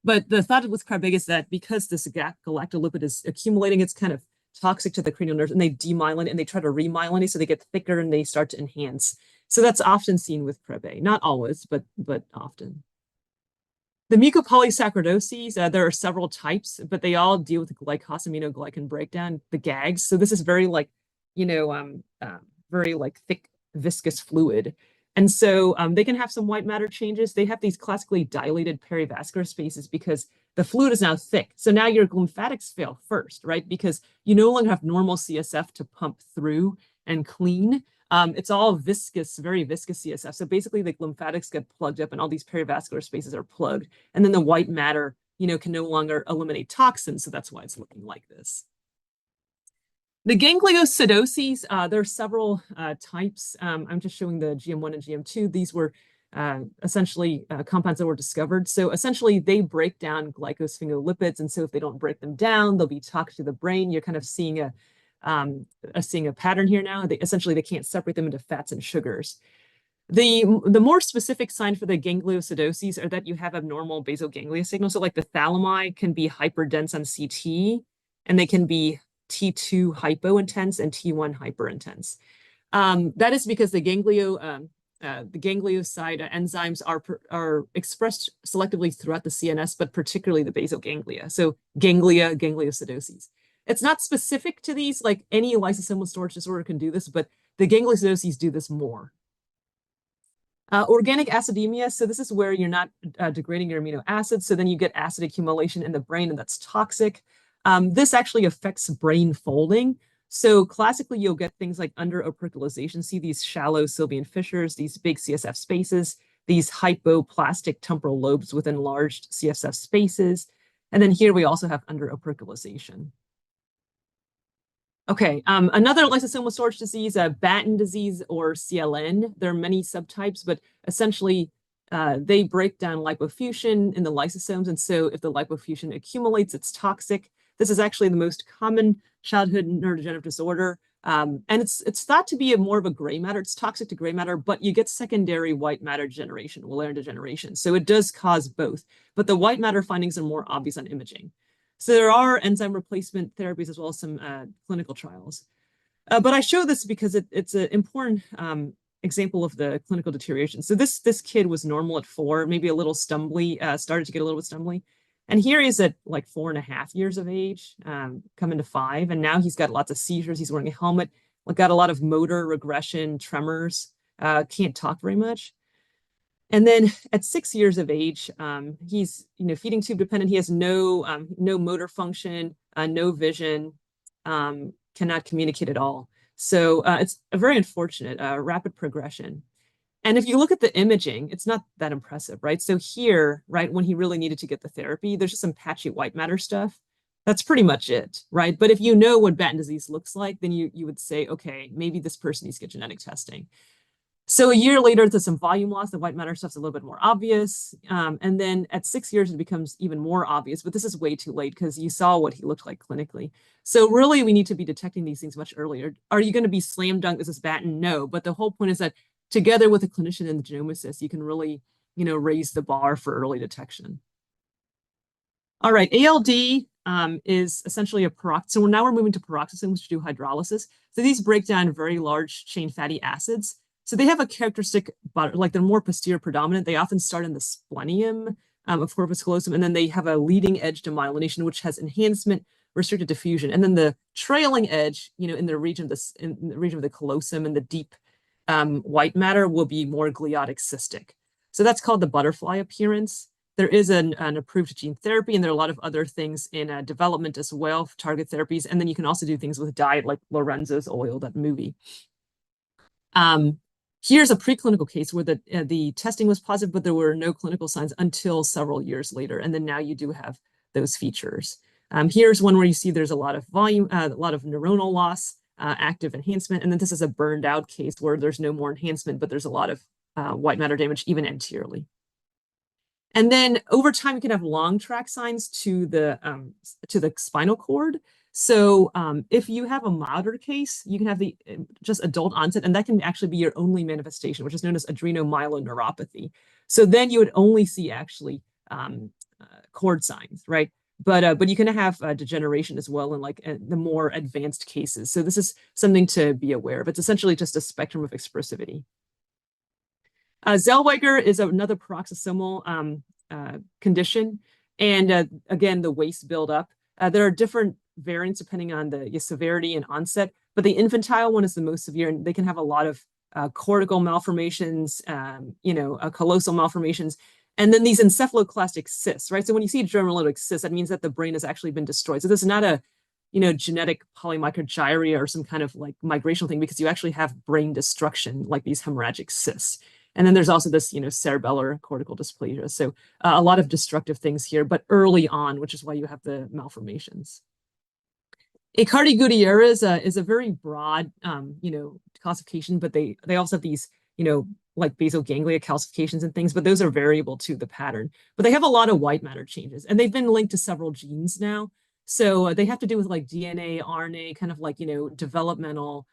But the thought with Krabbe is that because this galactolipid is accumulating, it's kind of toxic to the cranial nerves, and they demyelinate and they try to remyelinate, so they get thicker and they start to enhance. So that's often seen with Krabbe, not always, but often. The mucopolysaccharidoses, there are several types, but they all deal with the glycosaminoglycan breakdown, the GAGs. So this is very very thick viscous fluid. And so they can have some white matter changes. They have these classically dilated perivascular spaces because the fluid is now thick. So now your lymphatics fail first, right? Because you no longer have normal CSF to pump through and clean. It's all viscous, very viscous CSF. So basically the lymphatics get plugged up and all these perivascular spaces are plugged. And then the white matter, can no longer eliminate toxins. So that's why it's looking like this. The gangliosidosis, there are several types. I'm just showing the GM1 and GM2. These were essentially compounds that were discovered. So essentially they break down glycosphingolipids. And so if they don't break them down, they'll be toxic to the brain. You're kind of seeing a pattern here now. They can't separate them into fats and sugars. The more specific sign for the gangliosidosis are that you have abnormal basal ganglia signals. So like the thalami can be hyperdense on CT, and they can be T2 hypointense and T1 hyperintense. That is because the ganglioside enzymes are expressed selectively throughout the CNS, but particularly the basal ganglia. So gangliosidosis. It's not specific to these, like any lysosomal storage disorder can do this, but the gangliosidosis do this more. Organic acidemia, so this is where you're not degrading your amino acids, so then you get acid accumulation in the brain, and that's toxic. This actually affects brain folding. So classically, you'll get things like under-operculization. See these shallow sylvian fissures, these big CSF spaces, these hypoplastic temporal lobes with enlarged CSF spaces. And then here we also have under-operculization. Okay, another lysosomal storage disease, Batten disease or CLN. There are many subtypes, but essentially they break down lipofuscin in the lysosomes. And so if the lipofuscin accumulates, it's toxic. This is actually the most common childhood neurodegenerative disorder. And it's thought to be more of a gray matter. It's toxic to gray matter, but you get secondary white matter degeneration, Wallerian degeneration. So it does cause both, but the white matter findings are more obvious on imaging. So there are enzyme replacement therapies as well as some clinical trials. But I show this because it's an important example of the clinical deterioration. So this kid was normal at 4, maybe a little stumbly, started to get a little bit stumbly. And here he's at like 4.5 years of age, coming to 5. And now he's got lots of seizures. He's wearing a helmet, got a lot of motor regression, tremors, can't talk very much. And then at 6 years of age, he's feeding tube dependent. He has no motor function, no vision, cannot communicate at all. So it's a very unfortunate rapid progression. And if you look at the imaging, it's not that impressive, right? So here, right, when he really needed to get the therapy, there's just some patchy white matter stuff. That's pretty much it, right? But if you know what Batten disease looks like, then you would say, okay, maybe this person needs to get genetic testing. So a year later, there's some volume loss. The white matter stuff's a little bit more obvious. And then at 6 years, it becomes even more obvious. But this is way too late because you saw what he looked like clinically. So really, we need to be detecting these things much earlier. Are you going to be slam dunk? This is Batten? No. But the whole point is that together with a clinician and the genomicist, you can really, raise the bar for early detection. All right, ALD is essentially a peroxisome. So now we're moving to peroxisome, which do hydrolysis. So these break down very large chain fatty acids. So they have a characteristic, like they're more posterior predominant. They often start in the splenium of corpus callosum, and then they have a leading edge demyelination, which has enhancement, restricted diffusion, and then the trailing edge, in the region of the callosum and the deep white matter will be more gliotic cystic. So that's called the butterfly appearance. There is an approved gene therapy, and there are a lot of other things in development as well, target therapies, and then you can also do things with diet, like Lorenzo's oil, that movie. Here's a preclinical case where the testing was positive, but there were no clinical signs until several years later. And then now you do have those features. Here's one where you see there's a lot of volume, a lot of neuronal loss, active enhancement. And then this is a burned out case where there's no more enhancement, but there's a lot of white matter damage, even anteriorly. And then over time, you can have long track signs to the spinal cord. So if you have a milder case, you can have the just adult onset, and that can actually be your only manifestation, which is known as adrenomyeloneuropathy. So then you would only see actually cord signs, right? But you can have degeneration as well in the more advanced cases. So this is something to be aware of. It's essentially just a spectrum of expressivity. Zellweger is another peroxisomal condition. And again, the waste buildup. There are different variants depending on the severity and onset, but the infantile one is the most severe, and they can have a lot of cortical malformations, callosal malformations, and then these encephaloclastic cysts, right? So when you see germinal cysts, that means that the brain has actually been destroyed. So this is not a genetic polymicrogyria or some kind of like migrational thing, because you actually have brain destruction, like these hemorrhagic cysts. And then there's also this, cerebellar cortical dysplasia. So a lot of destructive things here, but early on, which is why you have the malformations. Aicardi-Gouttières is a very broad, calcification, but they also have these, like basal ganglia calcifications and things, but those are variable to the pattern. But they have a lot of white matter changes, and they've been linked to several genes now. So they have to do with like DNA, RNA, kind of like, developmental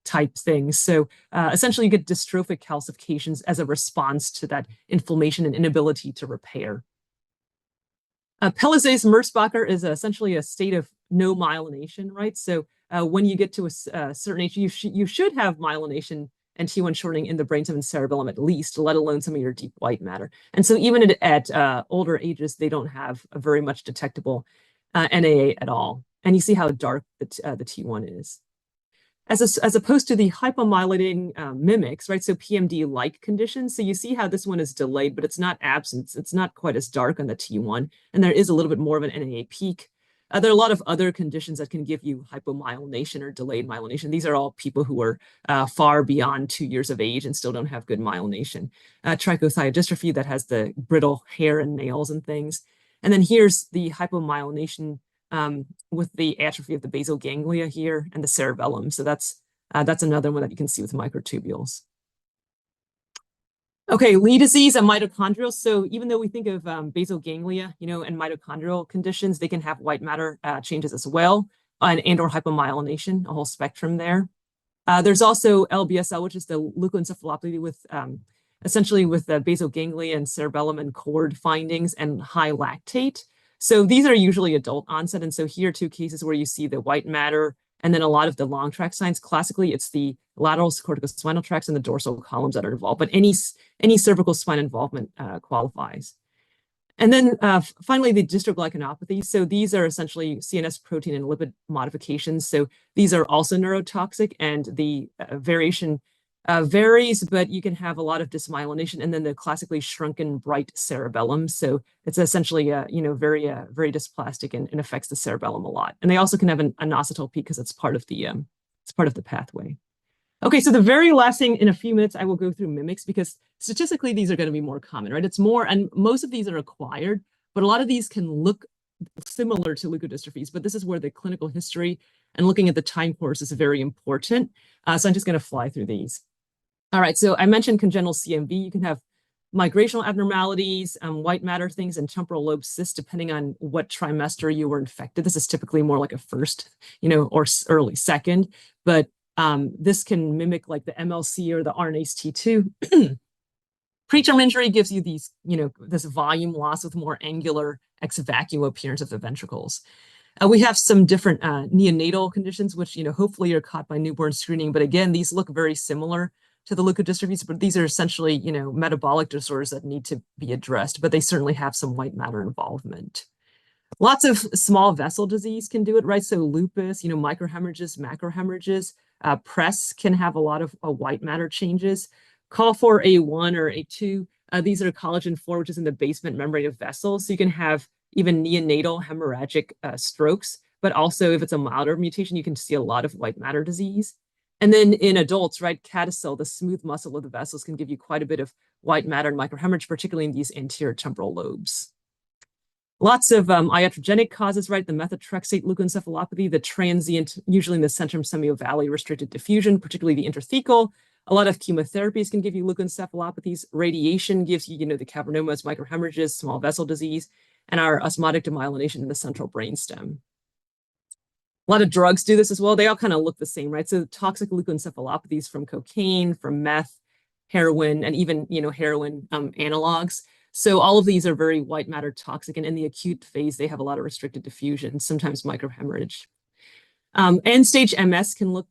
type things. So essentially you get dystrophic calcifications as a response to that inflammation and inability to repair. Pelizaeus-Merzbacher is essentially a state of no myelination, right? So when you get to a certain age, you should have myelination and T1 shortening in the brainstem and cerebellum at least, let alone some of your deep white matter. And so even at older ages, they don't have a very much detectable NAA at all. And you see how dark the T1 is. As opposed to the hypomyelinating mimics, right? So PMD-like conditions. So you see how this one is delayed, but it's not absent. It's not quite as dark on the T1. And there is a little bit more of an NAA peak. There are a lot of other conditions that can give you hypomyelination or delayed myelination. These are all people who are far beyond 2 years of age and still don't have good myelination. Trichothiodystrophy that has the brittle hair and nails and things. And then here's the hypomyelination with the atrophy of the basal ganglia here and the cerebellum. So that's another one that you can see with microtubules. Okay, Lee disease and mitochondrial. So even though we think of basal ganglia, and mitochondrial conditions, they can have white matter changes as well, and or hypomyelination, a whole spectrum there. There's also LBSL, which is the leukoencephalopathy with essentially with the basal ganglia and cerebellum and cord findings and high lactate. So these are usually adult onset. And so here are 2 cases where you see the white matter and then a lot of the long tract signs. Classically, it's the lateral corticospinal tracts and the dorsal columns that are involved, but any cervical spine involvement qualifies. And then finally, the dystroglycanopathies. So these are essentially CNS protein and lipid modifications. So these are also neurotoxic, and the variation varies, but you can have a lot of dysmyelination, and then the classically shrunken bright cerebellum. So it's essentially very dysplastic and affects the cerebellum a lot. And they also can have an inositol peak because it's part of the pathway. Okay, so the very last thing, in a few minutes, I will go through mimics, because statistically, these are going to be more common, right? It's more, and most of these are acquired, but a lot of these can look similar to leukodystrophies, but this is where the clinical history and looking at the time course is very important. So I'm just going to fly through these. All right, so I mentioned congenital CMV. You can have migrational abnormalities, white matter things, and temporal lobe cysts, depending on what trimester you were infected. This is typically more like a first, or early second, but this can mimic like the MLC or the RNase T2. Preterm injury gives you these, this volume loss with more angular ex vacuo appearance of the ventricles. We have some different neonatal conditions, which, hopefully are caught by newborn screening. But again, these look very similar to the leukodystrophies, but these are essentially, metabolic disorders that need to be addressed, but they certainly have some white matter involvement. Lots of small vessel disease can do it, right? So lupus, microhemorrhages, macrohemorrhages, PRES can have a lot of white matter changes. Col4A1 or A2, these are collagen 4, which is in the basement membrane of vessels. So you can have even neonatal hemorrhagic strokes, but also if it's a milder mutation, you can see a lot of white matter disease. And then in adults, right, catecil, the smooth muscle of the vessels, can give you quite a bit of white matter and microhemorrhage, particularly in these anterior temporal lobes. Lots of iatrogenic causes, right? The methotrexate leukoencephalopathy, the transient, usually in the centrum semiovalle restricted diffusion, particularly the intrathecal. A lot of chemotherapies can give you leukoencephalopathies. Radiation gives you, the cavernomas, microhemorrhages, small vessel disease, and our osmotic demyelination in the central brainstem. A lot of drugs do this as well. They all kind of look the same, right? So toxic leukoencephalopathies from cocaine, from meth, heroin, and even, heroin analogs. So all of these are very white matter toxic, and in the acute phase, they have a lot of restricted diffusion, sometimes microhemorrhage. End stage MS can look,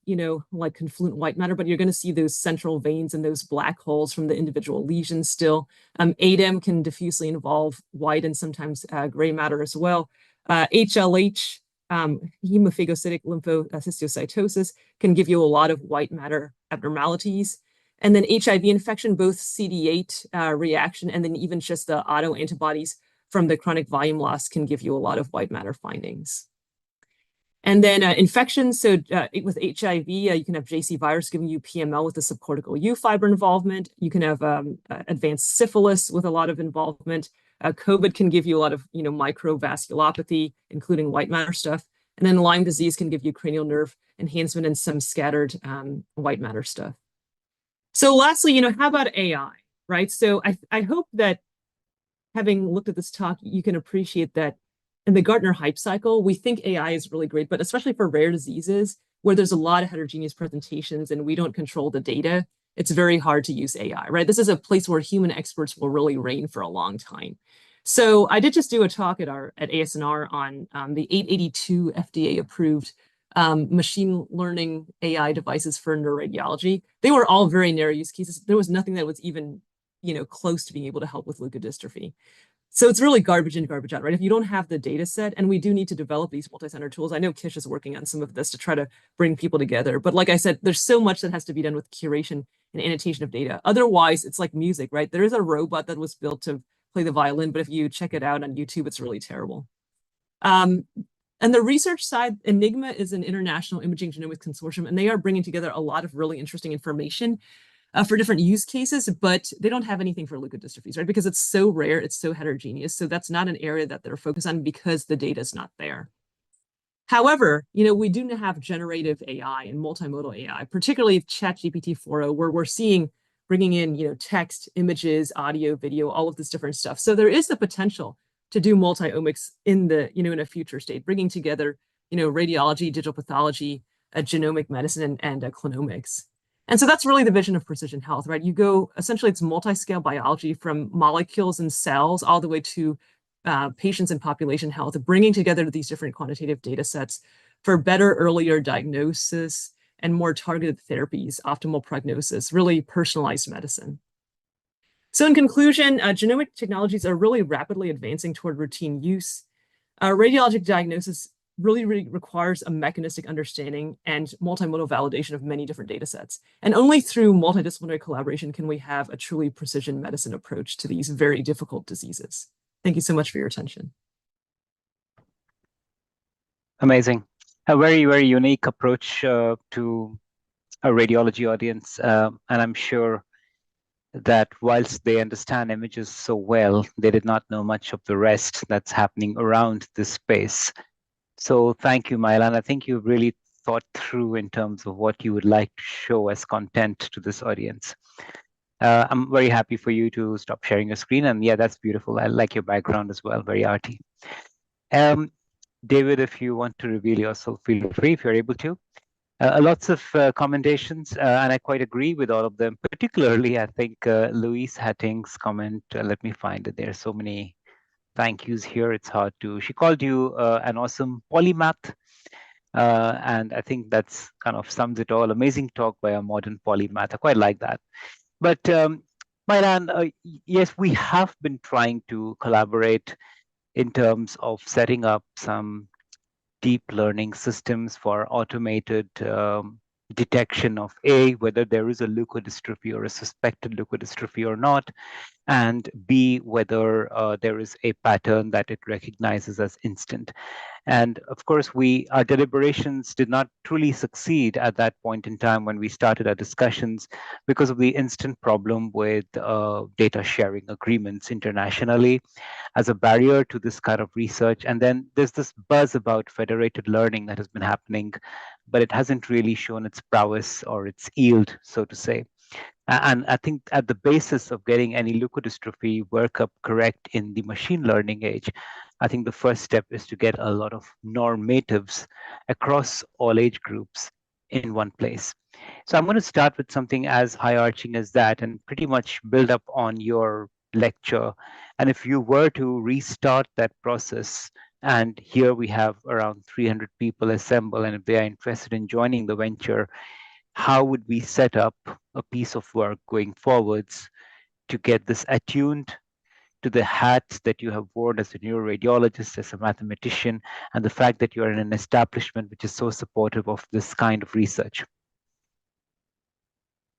like confluent white matter, but you're going to see those central veins and those black holes from the individual lesions still. ADEM can diffusely involve white and sometimes gray matter as well. HLH, hemophagocytic lymphohistiocytosis, can give you a lot of white matter abnormalities. And then HIV infection, both CD8 reaction, and then even just the autoantibodies from the chronic volume loss can give you a lot of white matter findings. And then infections, so with HIV, you can have JC virus giving you PML with the subcortical U fiber involvement. You can have advanced syphilis with a lot of involvement. COVID can give you a lot of, microvasculopathy, including white matter stuff. And then Lyme disease can give you cranial nerve enhancement and some scattered white matter stuff. So lastly, how about AI, right? So I hope that having looked at this talk, you can appreciate that in the Gartner hype cycle, we think AI is really great, but especially for rare diseases where there's a lot of heterogeneous presentations and we don't control the data, it's very hard to use AI, right? This is a place where human experts will really reign for a long time. So I did just do a talk at ASNR on the 882 FDA approved machine learning AI devices for neuroradiology. They were all very narrow use cases. There was nothing that was even, close to being able to help with leukodystrophy. So it's really garbage in, garbage out, right? If you don't have the data set, and we do need to develop these multi-center tools. I know Kish is working on some of this to try to bring people together. But like I said, there's so much that has to be done with curation and annotation of data. Otherwise, it's like music, right? There is a robot that was built to play the violin, but if you check it out on YouTube, it's really terrible. And the research side, Enigma is an international imaging genomics consortium, and they are bringing together a lot of really interesting information for different use cases, but they don't have anything for leukodystrophies, right? Because it's so rare, it's so heterogeneous. So that's not an area that they're focused on because the data is not there. However, we do have generative AI and multimodal AI, particularly ChatGPT 4.0, where we're seeing bringing in, text, images, audio, video, all of this different stuff. So there is the potential to do multi-omics in the, in a future state, bringing together, radiology, digital pathology, genomic medicine, and clinomics. And so that's really the vision of precision health, right? You go, essentially, it's multi-scale biology from molecules and cells all the way to patients and population health, bringing together these different quantitative data sets for better, earlier diagnosis and more targeted therapies, optimal prognosis, really personalized medicine. So in conclusion, genomic technologies are really rapidly advancing toward routine use. Radiologic diagnosis really requires a mechanistic understanding and multimodal validation of many different data sets. And only through multidisciplinary collaboration can we have a truly precision medicine approach to these very difficult diseases. Thank you so much for your attention. Amazing. A very, very unique approach to a radiology audience. And I'm sure that whilst they understand images so well, they did not know much of the rest that's happening around this space. So thank you, Mylan. I think you've really thought through in terms of what you would like to show as content to this audience. I'm very happy for you to stop sharing your screen. And yeah, that's beautiful. I like your background as well, very arty. David, if you want to reveal yourself, feel free if you're able to. Lots of commendations, and I quite agree with all of them. Particularly, I think Louise Hatting's comment, let me find it. There are so many thank yous here. It's hard to, she called you an awesome polymath. And I think that's kind of sums it all. Amazing talk by a modern polymath. I quite like that. But Mylan, yes, we have been trying to collaborate in terms of setting up some deep learning systems for automated detection of A, whether there is a leukodystrophy or a suspected leukodystrophy or not, and B, whether there is a pattern that it recognizes as instant. And of course, our deliberations did not truly succeed at that point in time when we started our discussions because of the instant problem with data sharing agreements internationally as a barrier to this kind of research. And then there's this buzz about federated learning that has been happening, but it hasn't really shown its prowess or its yield, so to say. And I think at the basis of getting any leukodystrophy workup correct in the machine learning age, I think the first step is to get a lot of normatives across all age groups in one place. So I'm going to start with something as high-arching as that and pretty much build up on your lecture. And if you were to restart that process, and here we have around 300 people assemble, and if they are interested in joining the venture, how would we set up a piece of work going forwards to get this attuned to the hats that you have worn as a neuroradiologist, as a mathematician, and the fact that you're in an establishment which is so supportive of this kind of research?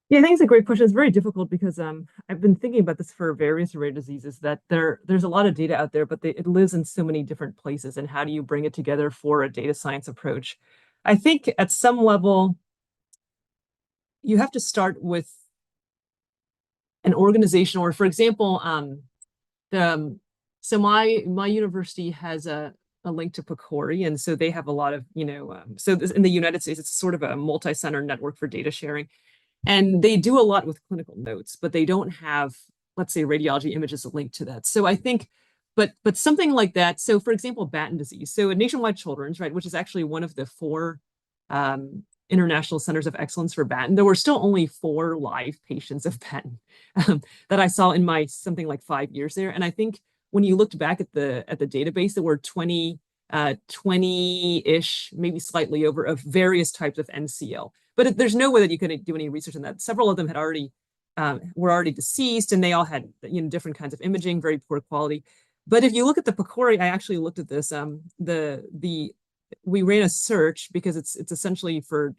Yeah, I think it's a great question. It's very difficult because I've been thinking about this for various rare diseases, that there's a lot of data out there, but it lives in so many different places. And how do you bring it together for a data science approach? I think at some level, you have to start with an organization, or for example, so my university has a link to PCORI, and so they have a lot of, so in the United States, it's sort of a multi-center network for data sharing. And they do a lot with clinical notes, but they don't have, let's say, radiology images linked to that. So I think, but something like that. So for example, Batten disease. So at Nationwide Children's, right, which is actually one of the 4 international centers of excellence for Batten, there were still only 4 live patients of Batten that I saw in my something like 5 years there. And I think when you looked back at the database, there were 20-ish, maybe slightly over, of various types of NCL. But there's no way that you could do any research on that. Several of them had were already deceased, and they all had different kinds of imaging, very poor quality. But if you look at the PCORI, I actually looked at this. We ran a search because it's essentially for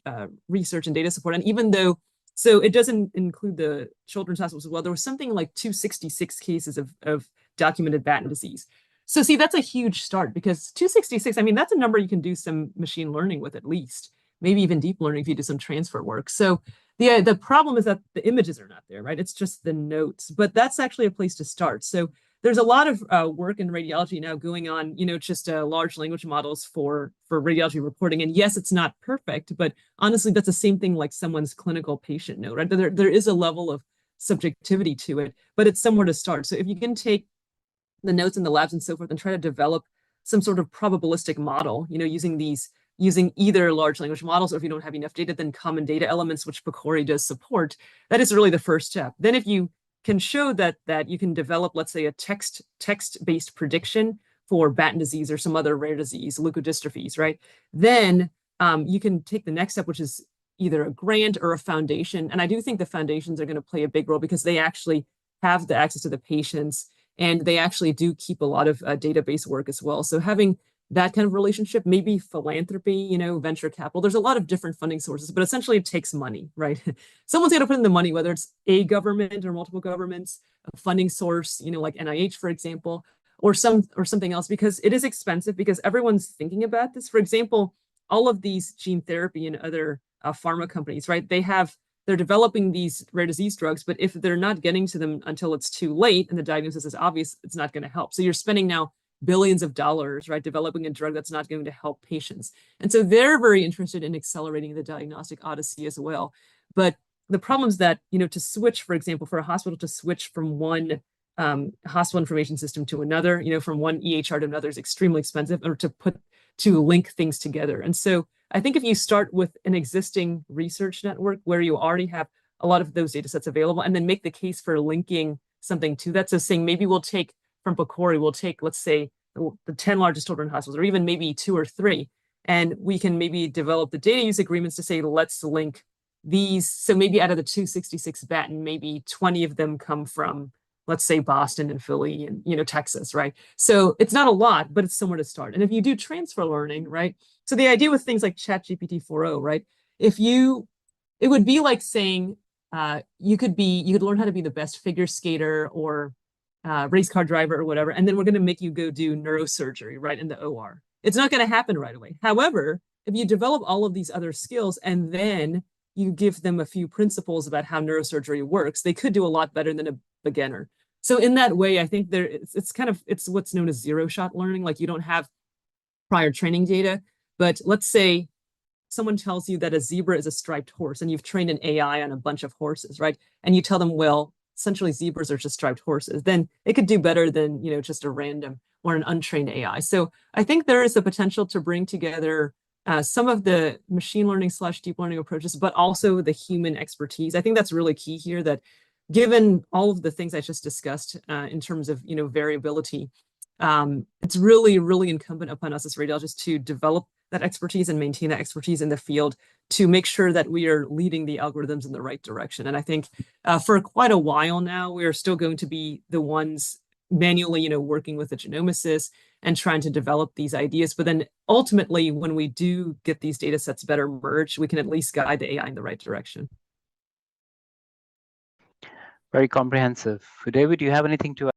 research and data support. And even though, so it doesn't include the children's hospitals as well, there was something like 266 cases of documented Batten disease. So see, that's a huge start, because 266, I mean, that's a number you can do some machine learning with, at least, maybe even deep learning if you do some transfer work. So the problem is that the images are not there, right? It's just the notes, but that's actually a place to start. So there's a lot of work in radiology now going on, just large language models for radiology reporting. And yes, it's not perfect, but honestly, that's the same thing like someone's clinical patient note, right? There is a level of subjectivity to it, but it's somewhere to start. So if you can take the notes in the labs and so forth and try to develop some sort of probabilistic model, using either large language models, or if you don't have enough data, then common data elements, which PCORI does support, that is really the first step. Then if you can show that you can develop, let's say, a text-based prediction for Batten disease or some other rare disease, leukodystrophies, right? Then you can take the next step, which is either a grant or a foundation. And I do think the foundations are going to play a big role because they actually have the access to the patients, and they actually do keep a lot of database work as well. So having that kind of relationship, maybe philanthropy, venture capital. There's a lot of different funding sources, but essentially it takes money, right? Someone's got to put in the money, whether it's a government or multiple governments, a funding source, like NIH, for example, or something else, because it is expensive, because everyone's thinking about this. For example, all of these gene therapy and other pharma companies, right? They're developing these rare disease drugs, but if they're not getting to them until it's too late and the diagnosis is obvious, it's not going to help. So you're spending now billions of dollars, right, developing a drug that's not going to help patients. And so they're very interested in accelerating the diagnostic odyssey as well. But the problem is that, to switch, for example, for a hospital to switch from one hospital information system to another, from one EHR to another is extremely expensive, or to link things together. And so I think if you start with an existing research network where you already have a lot of those data sets available, and then make the case for linking something to that. So saying maybe we'll take from PCORI, we'll take, let's say, the 10 largest children's hospitals, or even maybe 2 or 3, and we can maybe develop the data use agreements to say, let's link these. So maybe out of the 266 Batten, maybe 20 of them come from, let's say, Boston and Philly and, Texas, right? So it's not a lot, but it's somewhere to start. And if you do transfer learning, right? So the idea with things like ChatGPT 4.0, right? It would be like saying you could learn how to be the best figure skater or race car driver or whatever, and then we're going to make you go do neurosurgery, right, in the OR. It's not going to happen right away. However, if you develop all of these other skills and then you give them a few principles about how neurosurgery works, they could do a lot better than a beginner. So in that way, I think it's what's known as zero-shot learning. Like, you don't have prior training data, but let's say someone tells you that a zebra is a striped horse, and you've trained an AI on a bunch of horses, right? And you tell them, well, essentially zebras are just striped horses, then it could do better than, just a random or an untrained AI. So I think there is the potential to bring together some of the machine learning / deep learning approaches, but also the human expertise. I think that's really key here, that given all of the things I just discussed in terms of, variability, it's really, really incumbent upon us as radiologists to develop that expertise and maintain that expertise in the field to make sure that we are leading the algorithms in the right direction. And I think for quite a while now, we are still going to be the ones manually, working with the genomicists and trying to develop these ideas. But then ultimately, when we do get these data sets better merged, we can at least guide the AI in the right direction. Very comprehensive. David, do you have anything to add?